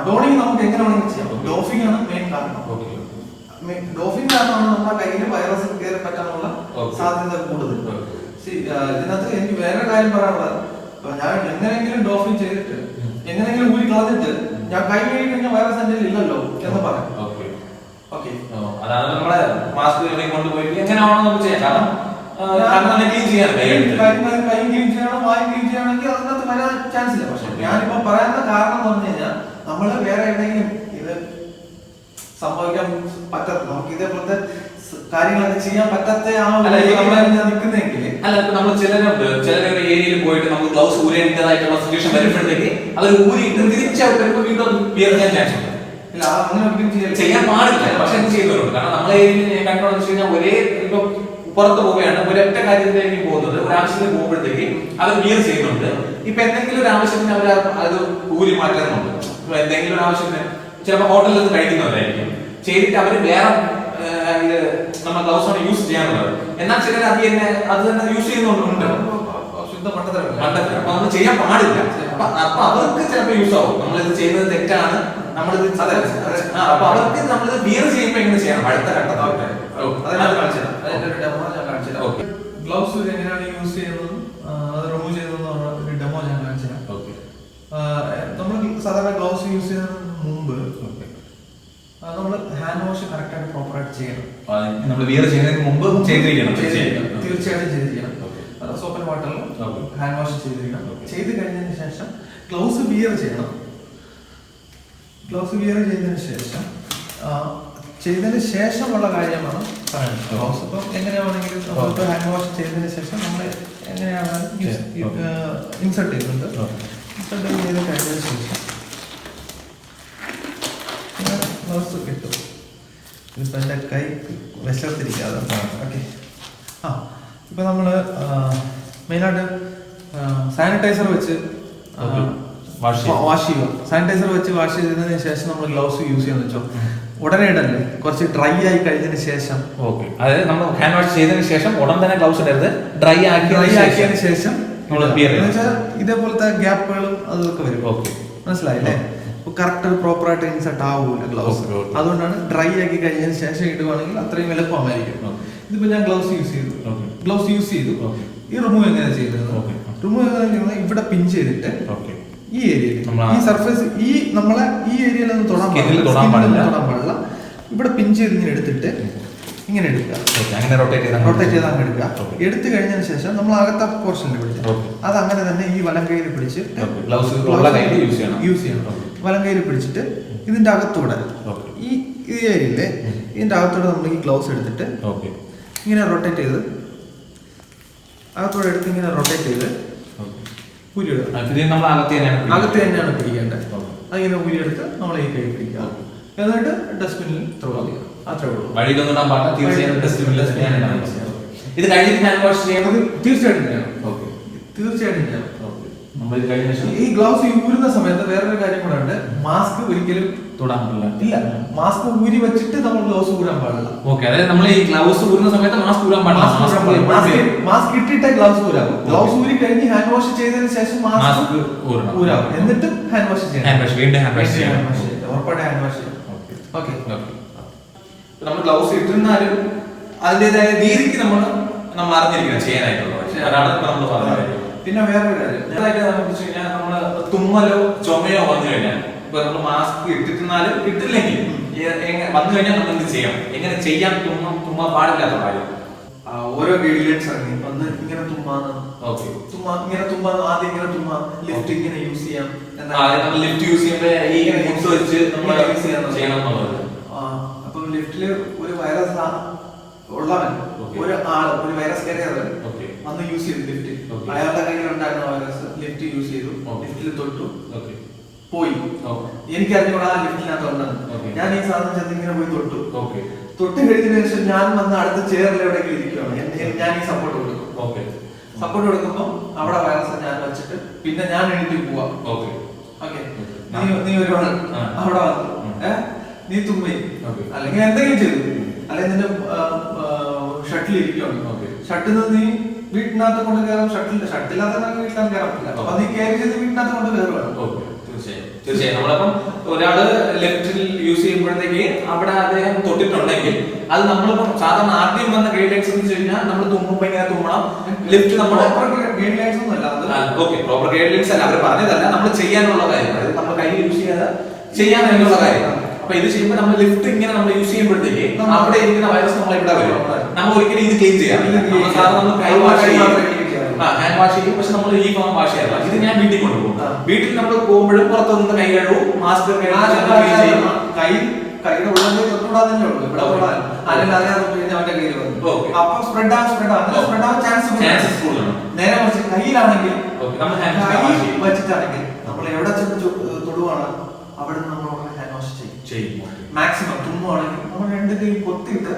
ഡോണിങ് നമുക്ക് എങ്ങനെ വേണമെങ്കിലും ചെയ്യാം. ഡോഫിംഗ് ആണ് മെയിൻ കാരണം. ഡോഫിംഗ് കാരണമാണ് നമ്മുടെ കയ്യിൽ വൈറസ് കയറി പറ്റാനുള്ള സാധ്യത കൂടുതൽ. ഇതിനകത്ത് എനിക്ക് വേറെ കാര്യം പറയാനുള്ളത്, ഞാൻ എങ്ങനെയെങ്കിലും ഡോഫിംഗ് ചെയ്തിട്ട് എങ്ങനെയെങ്കിലും ഊരി കളഞ്ഞിട്ട് ഞാൻ കൈ കഴുകി കഴിഞ്ഞാൽ വൈറസ് എന്റെ ഇല്ലല്ലോ എന്ന് പറയാം. അതാണ് നമ്മളെ മാസ്ക് കൊണ്ടുപോയിട്ട് എങ്ങനെയാണോ നമുക്ക് ചെയ്യാം. കൈ ക്ലീൻ ചെയ്യണം, വായു ക്ലീൻ ചെയ്യണമെങ്കിൽ അതിനകത്ത് വരാൻ ചാൻസ് ഇല്ല. പക്ഷെ ഞാനിപ്പോ പറയാനുള്ള കാരണം എന്ന് പറഞ്ഞു കഴിഞ്ഞാൽ നമ്മള് വേറെ എവിടെയെങ്കിലും ഇത് സംഭവിക്കാൻ പറ്റാത്ത, നമുക്ക് ഇതേപോലത്തെ കാര്യങ്ങളൊക്കെ ചെയ്യാൻ പറ്റാത്ത നിൽക്കുന്നെങ്കിൽ അല്ല, ഇപ്പൊ നമ്മൾ ചിലരൊരു ഏരിയയിൽ പോയിട്ട് നമുക്ക് ഗ്ലൗസ് ഊരേണ്ടതായിട്ടുള്ള സിറ്റുവേഷൻ വരുമ്പോഴത്തേക്ക് അവർ ഊരിയിട്ട് തിരിച്ചവിടെ വരുമ്പോൾ വീണ്ടും വിയർ ചെയ്യാൻ ചാൻസ് ഉണ്ട്. ഇല്ല, അങ്ങനെ ഒരിക്കലും ചെയ്യാൻ പാടില്ല. പക്ഷെ എന്ത് ചെയ്യുന്നവരുണ്ട്. കാരണം നമ്മളെ ഏരിയയിൽ കണ്ടോന്ന് വെച്ച് കഴിഞ്ഞാൽ ഒരേ ഇപ്പൊ പുറത്ത് പോവുകയാണ്, ഒരൊറ്റ കാര്യത്തിലേക്ക് പോകുന്നത്, ഒരു ആവശ്യത്തിന് പോകുമ്പോഴത്തേക്ക് അവർ വിയർ ചെയ്യുന്നുണ്ട്. ഇപ്പൊ എന്തെങ്കിലും ഒരു ആവശ്യത്തിന് അവർ അത് ഊരി മാറ്റുന്നുണ്ട്. ഇപ്പൊ എന്തെങ്കിലും ഒരു ആവശ്യത്തിന് ചിലപ്പോൾ ഹോട്ടലിൽ നിന്ന് കഴിക്കുന്നവരായിരിക്കും, ചെയ്തിട്ട് അവർ വേറെ നമ്മൾ ഗ്ലൗസ് ആണ് യൂസ് ചെയ്യാനുള്ളത്. എന്നാൽ ചിലർ അത് തന്നെ യൂസ് ചെയ്യുന്നുണ്ട്. ശുദ്ധ മണ്ടത്തരം. അപ്പൊ നമ്മൾ ചെയ്യാൻ പാടില്ല. അപ്പൊ അവർക്ക് ചിലപ്പോൾ യൂസ് ആവും. നമ്മളിത് ചെയ്യുന്നത് തെറ്റാണ്, നമ്മളിത് അപ്പൊ അവർക്ക് നമ്മളിത് വിയർ ചെയ്യുമ്പോൾ എങ്ങനെ ചെയ്യണം അടുത്ത ഘട്ടം ഗ്ലൗസ് എങ്ങനെയാണ് യൂസ് ചെയ്യുന്നതും അത് റിമൂവ് ചെയ്യുന്നതെന്ന് ഒരു ഡെമോ ഞാൻ കാണിച്ചു തരാം. നമ്മൾ സാധാരണ ഗ്ലൗസ് യൂസ് ചെയ്യുന്നതിന് മുമ്പ് നമ്മൾ ഹാൻഡ് വാഷ് കറക്റ്റ് ആയിട്ട് പ്രോപ്പർ ആയിട്ട് ചെയ്യണം. നമ്മൾ വിയർ ചെയ്യുന്നതിന് മുമ്പ് ചെയ്തിരിക്കണം, തീർച്ചയായിട്ടും ചെയ്തിരിക്കണം. സോപ്പ് ആൻഡ് വാട്ടറിൽ ഹാൻഡ് വാഷ് ചെയ്തിരിക്കണം. ചെയ്ത് കഴിഞ്ഞതിന് ശേഷം ഗ്ലൗസ് വിയർ ചെയ്യണം. ഗ്ലൗസ് വിയർ ചെയ്തതിന് ശേഷമുള്ള കാര്യമാണ് ഗ്ലൗസ്. ഇപ്പം എങ്ങനെയാണെങ്കിലും നമ്മളിപ്പോൾ ഹാൻഡ് വാഷ് ചെയ്തതിന് ശേഷം നമ്മൾ എങ്ങനെയാണ് ഇൻസർട്ട് ചെയ്യുന്നുണ്ട്. ഇൻസർട്ട് ചെയ്ത് കഴിഞ്ഞതിന് ശേഷം ഗ്ലൗസ് കിട്ടും. ഇതിപ്പോൾ എൻ്റെ കൈ വിശർത്തിരിക്കാതെ. ഓക്കെ. ഇപ്പം നമ്മൾ മെയിനായിട്ട് സാനിറ്റൈസർ വെച്ച് വാഷ് ചെയ്യുക. സാനിറ്റൈസർ വെച്ച് വാഷ് ചെയ്തതിന് ശേഷം നമ്മൾ ഗ്ലൗസ് യൂസ് ചെയ്യാന്ന് വെച്ചോ, ഉടനെ ഇടല്ലേ, കുറച്ച് ഡ്രൈ ആയി കഴിഞ്ഞതിന് ശേഷം. ഓക്കെ, അതായത് നമ്മൾ ഹാൻഡ് വാഷ് ചെയ്തതിന് ശേഷം ഉടൻ തന്നെ ഗ്ലൗസ് ഇടരുത്, ഡ്രൈ ആക്കിയതിന് ശേഷം ഇതേപോലത്തെ ഗ്യാപ്പുകളും അതൊക്കെ വരും. ഓക്കെ, മനസ്സിലായില്ലേ? കറക്റ്റ് പ്രോപ്പർ ആയിട്ട് ഇൻസർട്ട് ആവൂല ഗ്ലൗസ്. അതുകൊണ്ടാണ് ഡ്രൈ ആക്കി കഴിഞ്ഞതിന് ശേഷം ഇടുവാണെങ്കിൽ അത്രയും എളുപ്പമായിരിക്കും. ഇതിപ്പോ ഞാൻ ഗ്ലൗസ് യൂസ് ചെയ്തു. ഈ റിമൂവ് എങ്ങനെ ചെയ്യുന്നത്? റിമൂവ് എങ്ങനെ ചെയ്യുന്നത്? ഇവിടെ പിൻ ചെയ്തിട്ട് ഈ ഏരിയയിൽ, ഈ സർഫേസ്, ഈ നമ്മളെ ഈ ഏരിയയിൽ ഒന്ന് തൊടാൻ പാടില്ല. ഇവിടെ പിൻ ചെയ്ത് ഇങ്ങനെ എടുത്തിട്ട് ഇങ്ങനെ എടുക്കുക. റൊട്ടേറ്റ് ചെയ്ത് അങ്ങ് എടുക്കുക. എടുത്തു കഴിഞ്ഞതിന് ശേഷം നമ്മൾ അകത്ത പോർഷനിൽ പിടിച്ച് അത് അങ്ങനെ തന്നെ ഈ വലം കയ്യിൽ പിടിച്ച് യൂസ് ചെയ്യണം. വലം കയ്യിൽ പിടിച്ചിട്ട് ഇതിന്റെ അകത്തൂടെ ഈ ഏരിയയിലെ ഇതിന്റെ അകത്തൂടെ നമ്മൾ ഈ ഗ്ലൗസ് എടുത്തിട്ട് ഇങ്ങനെ റൊട്ടേറ്റ് ചെയ്ത് അകത്തൂടെ എടുത്ത് ഇങ്ങനെ റൊട്ടേറ്റ് ചെയ്ത് ഊരിയിടുക. അകത്ത് തന്നെയാണ് പിടിക്കേണ്ടത്. അതിങ്ങനെ ഊരിയെടുത്ത് നമ്മൾ ഈ കൈ പിടിക്കുക. എന്നിട്ട് ഡസ്റ്റ്ബിനിൽ ത്രോ ചെയ്യുക. അത്രേ ഉള്ളൂ. ഇത് കഴിഞ്ഞിട്ട് ഹാൻഡ് വാഷ് ചെയ്യുന്നത് തീർച്ചയായിട്ടും ചെയ്യണം. ഈ ഗ്ലൗസ് ഊരുന്ന സമയത്ത് വേറൊരു കാര്യം കൂടെ ഉണ്ട്. മാസ്ക് ഒരിക്കലും തൊടാൻ പാടില്ല. ഇല്ല, മാസ്ക് ഊരി വെച്ചിട്ട് നമ്മൾ ഗ്ലൗസ് ഊരാൻ പാടില്ല. ഓക്കെ, അതായത് നമ്മൾ ഈ ഗ്ലൗസ് ഊരുന്ന സമയത്ത് മാസ്ക് ഊരാൻ പാടില്ല. മാസ്ക് ഇട്ടിട്ടേ ഗ്ലൗസ് ഊരാകും. ഗ്ലൗസ് ഊരി കഴിഞ്ഞ് ഹാൻഡ് വാഷ് ചെയ്തതിന് ശേഷം മാസ്ക് ഊരാകും. എന്നിട്ട് ഹാൻഡ് വാഷ് ചെയ്യണം. ഉറപ്പായിട്ട് ഹാൻഡ് വാഷ് ചെയ്യണം. ഓക്കെ, നമ്മൾ ഗ്ലൗസ് ഇട്ടിരുന്നാലും അതിൻ്റെതായ രീതിക്ക് നമ്മൾ അറിഞ്ഞിരിക്കണം ചെയ്യാനായിട്ടുള്ളത്. അതാണ് ഇപ്പൊ നമ്മൾ പറഞ്ഞത്. പിന്നെ വേറൊരു കാര്യം നമ്മള് തുമ്മലോ ചുമയോ വന്നു കഴിഞ്ഞാൽ ഇപ്പൊ നമ്മൾ മാസ്ക് ഇട്ടിരുന്നാലും ഇട്ടില്ലെങ്കിൽ വന്നു കഴിഞ്ഞാൽ നമ്മൾ എന്ത് ചെയ്യണം, എങ്ങനെ ചെയ്യാൻ തുമ്മാൻ പാടില്ലാത്ത കാര്യം ഓരോ ഗൈഡ്ലൈൻസ് ഇറങ്ങി. ഒന്ന് ഇങ്ങനെ തുമ്മാന്ന്, ഇങ്ങനെ തുമ്മാന്ന്, ആദ്യം ഇങ്ങനെ തുമ്മാ, ലിഫ്റ്റ് ഇങ്ങനെ യൂസ് ചെയ്യാം, ലിഫ്റ്റ് യൂസ് ചെയ്യുമ്പോൾ വെച്ച് നമ്മൾ ചെയ്യണം എന്നുള്ളത്. അപ്പൊ ലിഫ്റ്റില് ഒരു വൈറസ് ഉള്ളവൻ, ഒരു ആള്, ഒരു വൈറസ് കാരിയർ വന്ന് യൂസ് ചെയ്തു ലിഫ്റ്റ്. അയാളുടെ കയ്യിൽ ഉണ്ടായിരുന്ന വൈറസ് ലിഫ്റ്റ് യൂസ് ചെയ്തു, ലിഫ്റ്റിൽ തൊട്ടു, പോയി. എനിക്കറിഞ്ഞൂടാ ആ ലിഫ്റ്റിനകത്ത് ഉണ്ടെന്ന്. ഞാൻ ഈ സാധനം ചെന്ന് ഇങ്ങനെ പോയി തൊട്ടു. തൊട്ട് കഴിഞ്ഞതിന് ശേഷം ഞാൻ വന്ന് അടുത്ത ചെയറിൽ എവിടെയെങ്കിലും ഇരിക്കുകയാണ്, ഞാൻ ഈ സപ്പോർട്ട് കൊടുക്കും. സപ്പോർട്ട് കൊടുക്കുമ്പോൾ അവിടെ വൈറസ് ഞാൻ വെച്ചിട്ട് പിന്നെ ഞാൻ എണീറ്റ് പോവാ. ഓക്കെ, നീ ഒരു അവിടെ വന്നു, നീ തുമ്മി, അല്ലെങ്കിൽ എന്തെങ്കിലും ചെയ്തു, അല്ലെങ്കിൽ നിന്റെ ഷട്ടിൽ ഇരിക്കുകയാണ്. ഷട്ടിൽ നീ വീട്ടിനകത്ത് കൊണ്ട് കയറാം. ഷട്ടില്ലാത്ത വീട്ടിനകത്ത് കയറാൻ പറ്റില്ല. അപ്പൊ നീ കയറി ചെയ്ത് വീട്ടിനകത്ത് കൊണ്ട് കയറുകയാണ്. തീർച്ചയായും നമ്മളപ്പം ഒരാള് ലെഫ്റ്റിൽ യൂസ് ചെയ്യുമ്പോഴത്തേക്ക് അവിടെ അദ്ദേഹം തൊട്ടിട്ടുണ്ടെങ്കിൽ അത് നമ്മളിപ്പം സാധാരണ ആദ്യം വന്ന ഗൈഡ്ലൈൻസ് എന്ന് വെച്ച് കഴിഞ്ഞാൽ നമ്മൾ തുമ്മുമ്പോ ഇങ്ങനെ തുമ്മണം. ലിഫ്റ്റ് നമ്മുടെ ഗൈഡ്ലൈൻസ് ഒന്നും അല്ല, പ്രോപ്പർ ഗൈഡ്ലൈൻസ് അല്ല, അവർ പറഞ്ഞതല്ല, നമ്മൾ ചെയ്യാനുള്ള കാര്യം, അതായത് നമ്മൾ കൈ യൂസ് ചെയ്യാതെ ചെയ്യാനുള്ള കാര്യം. അപ്പൊ ഇത് ചെയ്യുമ്പോൾ നമ്മൾ ലിഫ്റ്റ് ഇങ്ങനെ നമ്മൾ യൂസ് ചെയ്യുമ്പോഴത്തേക്ക് അവിടെ ഇരിക്കുന്ന വൈറസ് നമ്മൾ ഇവിടെ വരും. നമ്മൾ ഒരിക്കലും ഇത് ക്ലീൻ ചെയ്യാം. സാധാരണ കൈ വാഷ് ചെയ്യും, ഹാൻഡ് വാഷ് ചെയ്യും, പക്ഷെ നമ്മൾ ഈ ഫോം വാഷ് ചെയ്യാറില്ല. ഇത് ഞാൻ വീട്ടിൽ കൊണ്ടുപോകും. വീട്ടിൽ നമ്മൾ പോകുമ്പോഴും പുറത്തു നിന്ന് കൈ കഴുകും, മാസ്ക് കൈയുടെ ഉള്ളിൽ തൊട്ടുകൂടാതെ ഉള്ളൂ, ഇവിടെ അല്ലെങ്കിൽ അറിയാതെ അവന്റെ കയ്യിൽ വന്നു. അപ്പൊ സ്പ്രെഡ് ആവാൻ ചാൻസ് കൂടുതലാണ്. നേരെ മറിച്ച് കയ്യിലാണെങ്കിൽ വെച്ചിട്ടാണെങ്കിൽ നമ്മൾ എവിടെ ചെന്ന് തൊടുവാണ് അവിടെ നിന്ന് നമ്മൾ ഹാൻഡ് വാഷ് ചെയ്യും. മാക്സിമം തുമ്മുവാണെങ്കിൽ നമ്മൾ രണ്ട് കൈ പൊത്തിയിട്ട്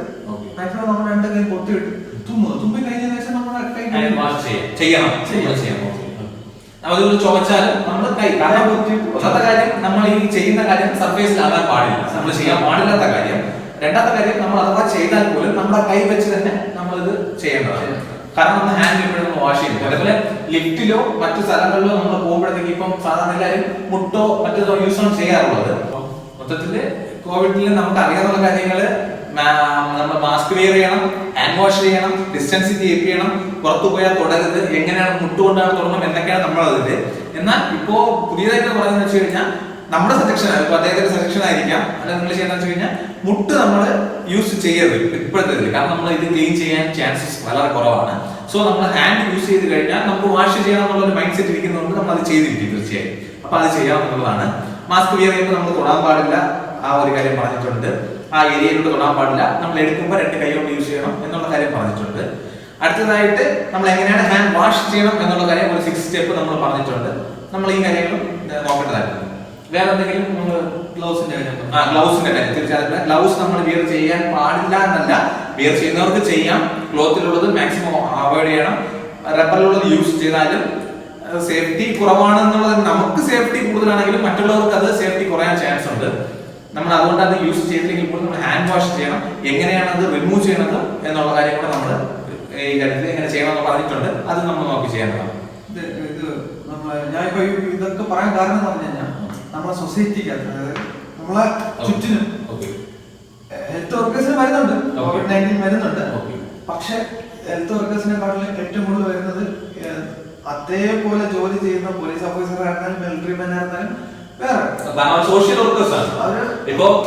തുമ്മി കഴിഞ്ഞതിന് ശേഷം നമ്മുടെ കൈ ചെയ്യണം. അതുകൊണ്ട് ചുമച്ചാലും നമ്മൾ കൈ ഒന്നാമത്തെ കാര്യം നമ്മൾ ഈ ചെയ്യുന്ന കാര്യം സർഫേസിലാകാൻ പാടില്ല, നമ്മൾ ചെയ്യാൻ പാടില്ലാത്ത കാര്യം. രണ്ടാമത്തെ കാര്യം നമ്മൾ അഥവാ ചെയ്താൽ പോലും നമ്മുടെ കൈ വെച്ച് തന്നെ നമ്മൾ ഇത് ചെയ്യേണ്ടതാണ്. കാരണം നമ്മൾ ഹാൻഡ് എപ്പോഴും വാഷ് ചെയ്യും. അതേപോലെ ലിഫ്റ്റിലോ മറ്റു സ്ഥലങ്ങളിലോ നമ്മൾ പോകുമ്പോഴത്തേക്ക് ഇപ്പം സാധാരണ എല്ലാവരും മുട്ടോ മറ്റോ യൂസ് ആണ് ചെയ്യാറുള്ളത്. മൊത്തത്തില് കോവിഡിൽ നമുക്ക് അറിയാവുന്ന കാര്യങ്ങള് നമ്മൾ മാസ്ക് വെയർ ചെയ്യണം, ഹാൻഡ് വാഷ് ചെയ്യണം, ഡിസ്റ്റൻസ് കീപ്പ് ചെയ്യണം, പുറത്തു പോയാൽ തുടരുത്, എങ്ങനെയാണ് മുട്ടുകൊണ്ടാണ് തുടങ്ങണം എന്നൊക്കെയാണ് നമ്മളതില്. എന്നാൽ ഇപ്പോ പുതിയതായിട്ട് പറയുന്നത് വെച്ച് കഴിഞ്ഞാൽ നമ്മുടെ സജഷൻ, ഇപ്പൊ അദ്ദേഹത്തിന്റെ സജഷൻ ആയിരിക്കാം, അല്ലെങ്കിൽ നിങ്ങൾ ചെയ്യുന്ന വെച്ച് കഴിഞ്ഞാൽ മുട്ട് നമ്മൾ യൂസ് ചെയ്യരുത് ഇപ്പോഴത്തെ ഇതിൽ. കാരണം നമ്മൾ ഇത് ക്ലീൻ ചെയ്യാൻ ചാൻസസ് വളരെ കുറവാണ്. സോ നമ്മൾ ഹാൻഡ് യൂസ് ചെയ്ത് കഴിഞ്ഞാൽ നമുക്ക് വാഷ് ചെയ്യണം എന്നുള്ള ഒരു മൈൻഡ് സെറ്റ് ഇരിക്കുന്നതുകൊണ്ട് നമ്മൾ അത് ചെയ്തിരിക്കും തീർച്ചയായും. അപ്പൊ അത് ചെയ്യാവുന്നതാണ്. മാസ്ക് വെയർ ചെയ്യുമ്പോൾ നമ്മൾ തൊടാൻ പാടില്ല, ആ ഒരു കാര്യം പറഞ്ഞിട്ടുണ്ട്. ആ ഏരിയയിലൂടെ തൊടാൻ പാടില്ല, നമ്മൾ എടുക്കുമ്പോൾ 2 കൈ കൊണ്ട് യൂസ് ചെയ്യണം എന്നുള്ള കാര്യം പറഞ്ഞിട്ടുണ്ട്. അടുത്തതായിട്ട് നമ്മൾ എങ്ങനെയാണ് ഹാൻഡ് വാഷ് ചെയ്യണം എന്നുള്ള കാര്യം ഒരു 6 സ്റ്റെപ്പ് നമ്മൾ പറഞ്ഞിട്ടുണ്ട്. നമ്മൾ ഈ കാര്യങ്ങളും നോക്കേണ്ടതായിരുന്നു. വേറെ എന്തെങ്കിലും നമ്മൾ ഗ്ലൗസിന്റെ കാര്യം തീർച്ചയായിട്ടും ഗ്ലൗസ് നമ്മൾ വിയർ ചെയ്യാൻ പാടില്ല എന്നല്ല, വിയർ ചെയ്യുന്നവർക്ക് ചെയ്യാം. ക്ലോത്തിലുള്ളത് മാക്സിമം അവോയ്ഡ് ചെയ്യണം. റബ്ബറിലുള്ളത് യൂസ് ചെയ്താലും സേഫ്റ്റി കുറവാണെന്നുള്ളത്, നമുക്ക് സേഫ്റ്റി കൂടുതലാണെങ്കിലും മറ്റുള്ളവർക്ക് അത് സേഫ്റ്റി കുറയാൻ ചാൻസ് ഉണ്ട്. നമ്മൾ അതുകൊണ്ട് അത് യൂസ് ചെയ്തില്ലെങ്കിൽ പോലും നമ്മൾ ഹാൻഡ് വാഷ് ചെയ്യണം. എങ്ങനെയാണ് അത് റിമൂവ് ചെയ്യണത് എന്നുള്ള കാര്യം കൂടെ നമ്മൾ ഈ കാര്യത്തിൽ എങ്ങനെ ചെയ്യണമെന്ന് പറഞ്ഞിട്ടുണ്ട്. അത് നമ്മൾ നോക്കി ചെയ്യേണ്ടതാണ്. ഞാനിപ്പോ ഇതൊക്കെ പറയാൻ കാരണം എന്ന് പറഞ്ഞു കഴിഞ്ഞാൽ നമ്മളെ സൊസൈറ്റിക്കകത്ത്, അതായത് നമ്മളെ ചുറ്റിനും ഹെൽത്ത് വർക്കേഴ്സിന് വരുന്നുണ്ട്, COVID-19 വരുന്നുണ്ട്. പക്ഷെ ഹെൽത്ത് വർക്കേഴ്സിനെക്കാട്ടിലും ഏറ്റവും കൂടുതൽ വരുന്നത് അതേപോലെ ജോലി ചെയ്യുന്ന പോലീസ് ഓഫീസർ ആയിരുന്നാലും മിലിറ്ററി മാൻ ആയിരുന്നാലും വേറെ സോഷ്യൽ വർക്കേഴ്സ് ആണ്.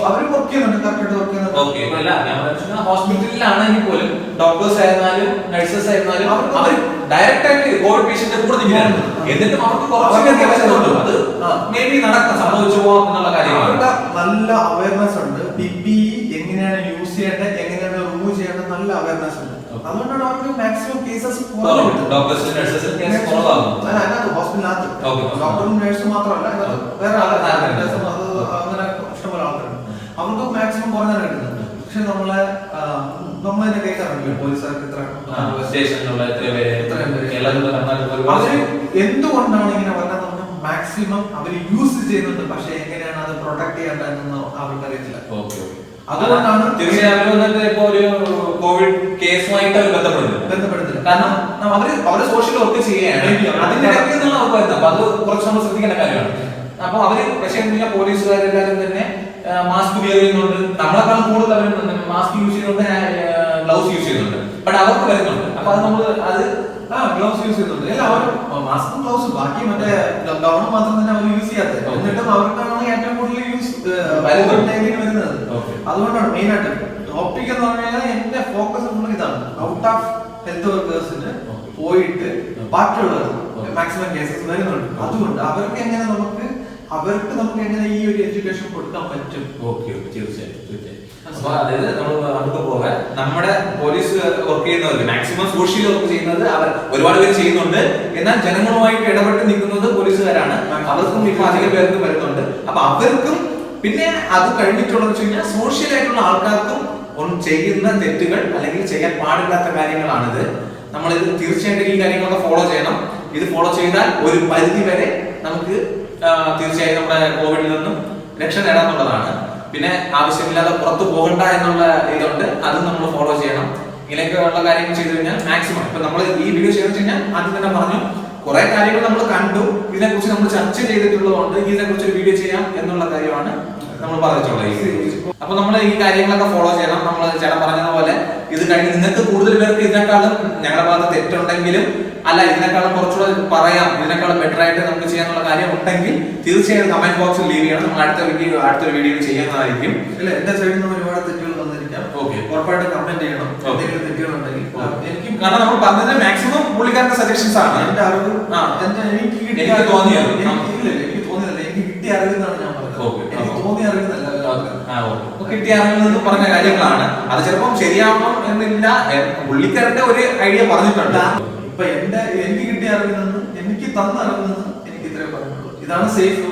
അവര് വർക്ക് ചെയ്യുന്നുണ്ട്, കറക്റ്റ് വർക്ക് ചെയ്യുന്നുണ്ട്. ഹോസ്പിറ്റലിലാണെങ്കിൽ പോലും ഡോക്ടേഴ്സ് ആയിരുന്നാലും നഴ്സസ് ആയിരുന്നാലും അവർ ഡയറക്റ്റ് ആയിട്ട് കോവിഡ് പേഷ്യന്റ് കൂടെ നിൽക്കുകയാണ്. എന്നിട്ടും അവർക്ക് കുറച്ച് അത് മേ ബി സംഭവിച്ചു പോകാം എന്നുള്ള കാര്യമാണ്. നല്ല അവയർനെസ് ഉണ്ട്. PPE എങ്ങനെയാണ് യൂസ് ചെയ്യേണ്ടത്, എങ്ങനെയാണ് റിമൂവ് ചെയ്യേണ്ടത്, നല്ല അവയർനെസ് ഉണ്ട്. അതുകൊണ്ടാണ് അവർക്ക് മാക്സിമം കേസസ് ഹോസ്പിറ്റലിനകത്ത് ഡോക്ടറും നഴ്സും മാത്രമല്ല, വേറെ അങ്ങനെ ഇഷ്ടംപോലെ ആൾക്കാരുണ്ട്. അവർക്ക് മാക്സിമം കുറഞ്ഞാണ് കിട്ടുന്നത്. പക്ഷെ നമ്മളതിനെ കേൾക്കാറുണ്ടല്ലോ പോലീസുകാർക്ക് എന്തുകൊണ്ടാണ് ഇങ്ങനെ പറഞ്ഞാൽ നമ്മൾ മാക്സിമം അവർ യൂസ് ചെയ്യുന്നുണ്ട്. പക്ഷെ എങ്ങനെയാണ് അത് പ്രൊട്ടക്ട് ചെയ്യേണ്ടതെന്ന് അവർക്ക് അറിയത്തില്ല. അതുകൊണ്ടാണ് തീർച്ചയായും ഇപ്പൊ ഒരു കോവിഡ് കേസുമായിട്ട് അവർ ബന്ധപ്പെടുന്നത്. കാരണം അവര് സോഷ്യൽ വർക്ക് ചെയ്യുകയാണ്, അതിന്റെ ഇടയ്ക്ക് നിന്നുള്ള അവർക്ക് വരുന്നത്. അപ്പൊ അത് കുറച്ച് നമ്മൾ ശ്രദ്ധിക്കേണ്ട കാര്യമാണ്. അപ്പൊ അവര് പക്ഷേ പോലീസുകാരെല്ലാരും തന്നെ മാസ്ക് വെയർ ചെയ്യുന്നുണ്ട്. നമ്മളെക്കാളും കൂടുതൽ അവർ മാസ്ക് യൂസ് ചെയ്യുന്നുണ്ട്, ഗ്ലൗസ് യൂസ് ചെയ്യുന്നുണ്ട്. ബട്ട് അവർക്ക് വരുന്നുണ്ട്. അപ്പൊ അത് നമ്മൾ ഗ്ലൗസ് യൂസ് ചെയ്യുന്നുണ്ട്. എല്ലാവരും മാസ്കും ഗ്ലൗസും, ബാക്കി മറ്റേ ഗൗൺ മാത്രം തന്നെ അവർ യൂസ് ചെയ്യാത്തത്. എന്നിട്ടും അവർക്കാണ് ഏറ്റവും കൂടുതൽ വരുന്നത്. അതുകൊണ്ടാണ് മെയിൻ ആയിട്ട് ടോപ്പിക് എന്ന് പറഞ്ഞാൽ എന്റെ ഫോക്കസ് ഫുൾ ഇതാണ്. ഔട്ട് ഓഫ് ഹെൽത്ത് വർക്കേഴ്സിന് പോയിട്ട് ബാക്കിയുള്ളവർ മാക്സിമം കേസസ് വരുന്നുണ്ട്. അതുകൊണ്ട് അവർക്ക് എങ്ങനെ ഈ ഒരു എഡ്യൂക്കേഷൻ കൊടുക്കാൻ പറ്റും. തീർച്ചയായും. അപ്പൊ അതായത് നമുക്ക് പോകാൻ നമ്മുടെ പോലീസ് വർക്ക് ചെയ്യുന്നവർക്ക് മാക്സിമം സോഷ്യൽ വർക്ക് ചെയ്യുന്നത് അവർ ഒരുപാട് പേര് ചെയ്യുന്നുണ്ട്. എന്നാൽ ജനങ്ങളുമായിട്ട് ഇടപെട്ട് നിൽക്കുന്നത് പോലീസുകാരാണ്. അവർക്കും ഇപ്പൊ അധികം പേർക്കും വരുന്നുണ്ട്. അപ്പൊ അവർക്കും പിന്നെ അത് കഴിഞ്ഞിട്ടുള്ളത് വെച്ച് കഴിഞ്ഞാൽ സോഷ്യൽ ആയിട്ടുള്ള ആൾക്കാർക്കും ചെയ്യുന്ന തെറ്റുകൾ അല്ലെങ്കിൽ ചെയ്യാൻ പാടില്ലാത്ത കാര്യങ്ങളാണിത്. നമ്മളിത് തീർച്ചയായിട്ടും ഈ കാര്യങ്ങളൊക്കെ ഫോളോ ചെയ്യണം. ഇത് ഫോളോ ചെയ്താൽ ഒരു പരിധി വരെ നമുക്ക് തീർച്ചയായും നമ്മുടെ കോവിഡിൽ നിന്നും രക്ഷ നേടാന്നുള്ളതാണ്. പിന്നെ ആവശ്യമില്ലാതെ പുറത്തു പോകണ്ട എന്നുള്ള ഇതുണ്ട്, അതും നമ്മൾ ഫോളോ ചെയ്യണം. ഇങ്ങനെയൊക്കെയുള്ള കാര്യങ്ങൾ ചെയ്തു കഴിഞ്ഞാൽ മാക്സിമം ഇപ്പൊ നമ്മൾ ഈ വീഡിയോ ചെയ്തു കഴിഞ്ഞാൽ ആദ്യം തന്നെ പറഞ്ഞു കുറെ കാര്യങ്ങൾ നമ്മൾ കണ്ടു, ഇതിനെക്കുറിച്ച് നമ്മൾ ചർച്ച ചെയ്തിട്ടുള്ളതുകൊണ്ട് ഇതിനെക്കുറിച്ച് ഒരു വീഡിയോ ചെയ്യാം എന്നുള്ള കാര്യമാണ് നമ്മൾ പറഞ്ഞിട്ടുള്ളത്. അപ്പൊ നമ്മൾ ഈ കാര്യങ്ങളൊക്കെ ഫോളോ ചെയ്യണം. നമ്മൾ ചേട്ടൻ പറഞ്ഞതുപോലെ ഇത് കഴിഞ്ഞ് നിങ്ങൾക്ക് കൂടുതൽ പേർക്ക് ഇതിനേക്കാളും ഞങ്ങളുടെ ഭാഗത്ത് തെറ്റുണ്ടെങ്കിലും അല്ല ഇതിനേക്കാളും കുറച്ചുകൂടെ പറയാം, ഇതിനേക്കാളും ബെറ്റർ ആയിട്ട് നമുക്ക് ചെയ്യാനുള്ള കാര്യം ഉണ്ടെങ്കിൽ തീർച്ചയായും കമന്റ് ബോക്സിൽ ലീവ് ചെയ്യണം. നമ്മൾ അടുത്തൊരു വീഡിയോ ചെയ്യുന്നതായിരിക്കും. അല്ല എന്റെ സൈഡിൽ നിന്ന് ഒരുപാട് തെറ്റുകൾ വന്നിരിക്കാം. ഉറപ്പായിട്ട് കമന്റ് ചെയ്യണം എന്തെങ്കിലും തെറ്റുകളുണ്ടെങ്കിൽ. എനിക്ക് കാരണം നമ്മൾ പറഞ്ഞത് മാക്സിമം പുള്ളിക്കാരുടെ സജഷൻസ് ആണ്. എന്റെ അറിവ് എനിക്ക് തോന്നിയത് എനിക്ക് കിട്ടിയ അറിവെന്നാണ് ഞാൻ പറഞ്ഞത്. എനിക്ക് തോന്നിയ അറിവെന്നല്ല, കിട്ടിയ അറിവിൽ നിന്ന് പറഞ്ഞ കാര്യങ്ങളാണ്. അത് ചിലപ്പം ശരിയാവണം എന്നില്ല, പുള്ളിക്കാരുടെ ഒരു ഐഡിയ പറഞ്ഞിട്ടുണ്ട്. ഇപ്പൊ എനിക്ക് കിട്ടിയ അറിവിൽ നിന്ന്, എനിക്ക് തന്ന അറിവിൽ നിന്ന് എനിക്ക് ഇത്രേ പറഞ്ഞുള്ളൂ. ഇതാണ് സേഫ്.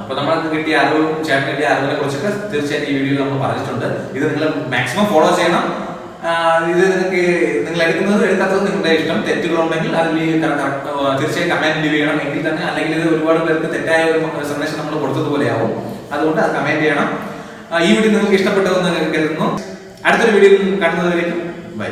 അപ്പൊ നമ്മൾക്ക് കിട്ടിയ അറിവും ചേട്ടൻ കിട്ടിയ അറിവിനെ കുറിച്ചൊക്കെ തീർച്ചയായിട്ടും ഈ വീഡിയോയിൽ നമ്മൾ പറഞ്ഞിട്ടുണ്ട്. ഇത് നിങ്ങൾ മാക്സിമം ഫോളോ ചെയ്യണം. ഇത് നിങ്ങൾ എടുക്കാത്തത് നിങ്ങളുടെ ഇഷ്ടം. തെറ്റുകളുണ്ടെങ്കിൽ അതിൽ തീർച്ചയായും കമന്റ് ലീവ് ചെയ്യണം. എങ്കിൽ തന്നെ അല്ലെങ്കിൽ ഇത് ഒരുപാട് പേർക്ക് തെറ്റായ ഒരു സന്ദേശം നമ്മൾ കൊടുത്തതുപോലെയാവും. അതുകൊണ്ട് അത് കമന്റ് ചെയ്യണം. ഈ വീഡിയോ നിങ്ങൾക്ക് ഇഷ്ടപ്പെട്ടതെന്ന് കരുതുന്നു. അടുത്തൊരു വീഡിയോയിൽ കാണുന്നതിലേക്കും ബൈ.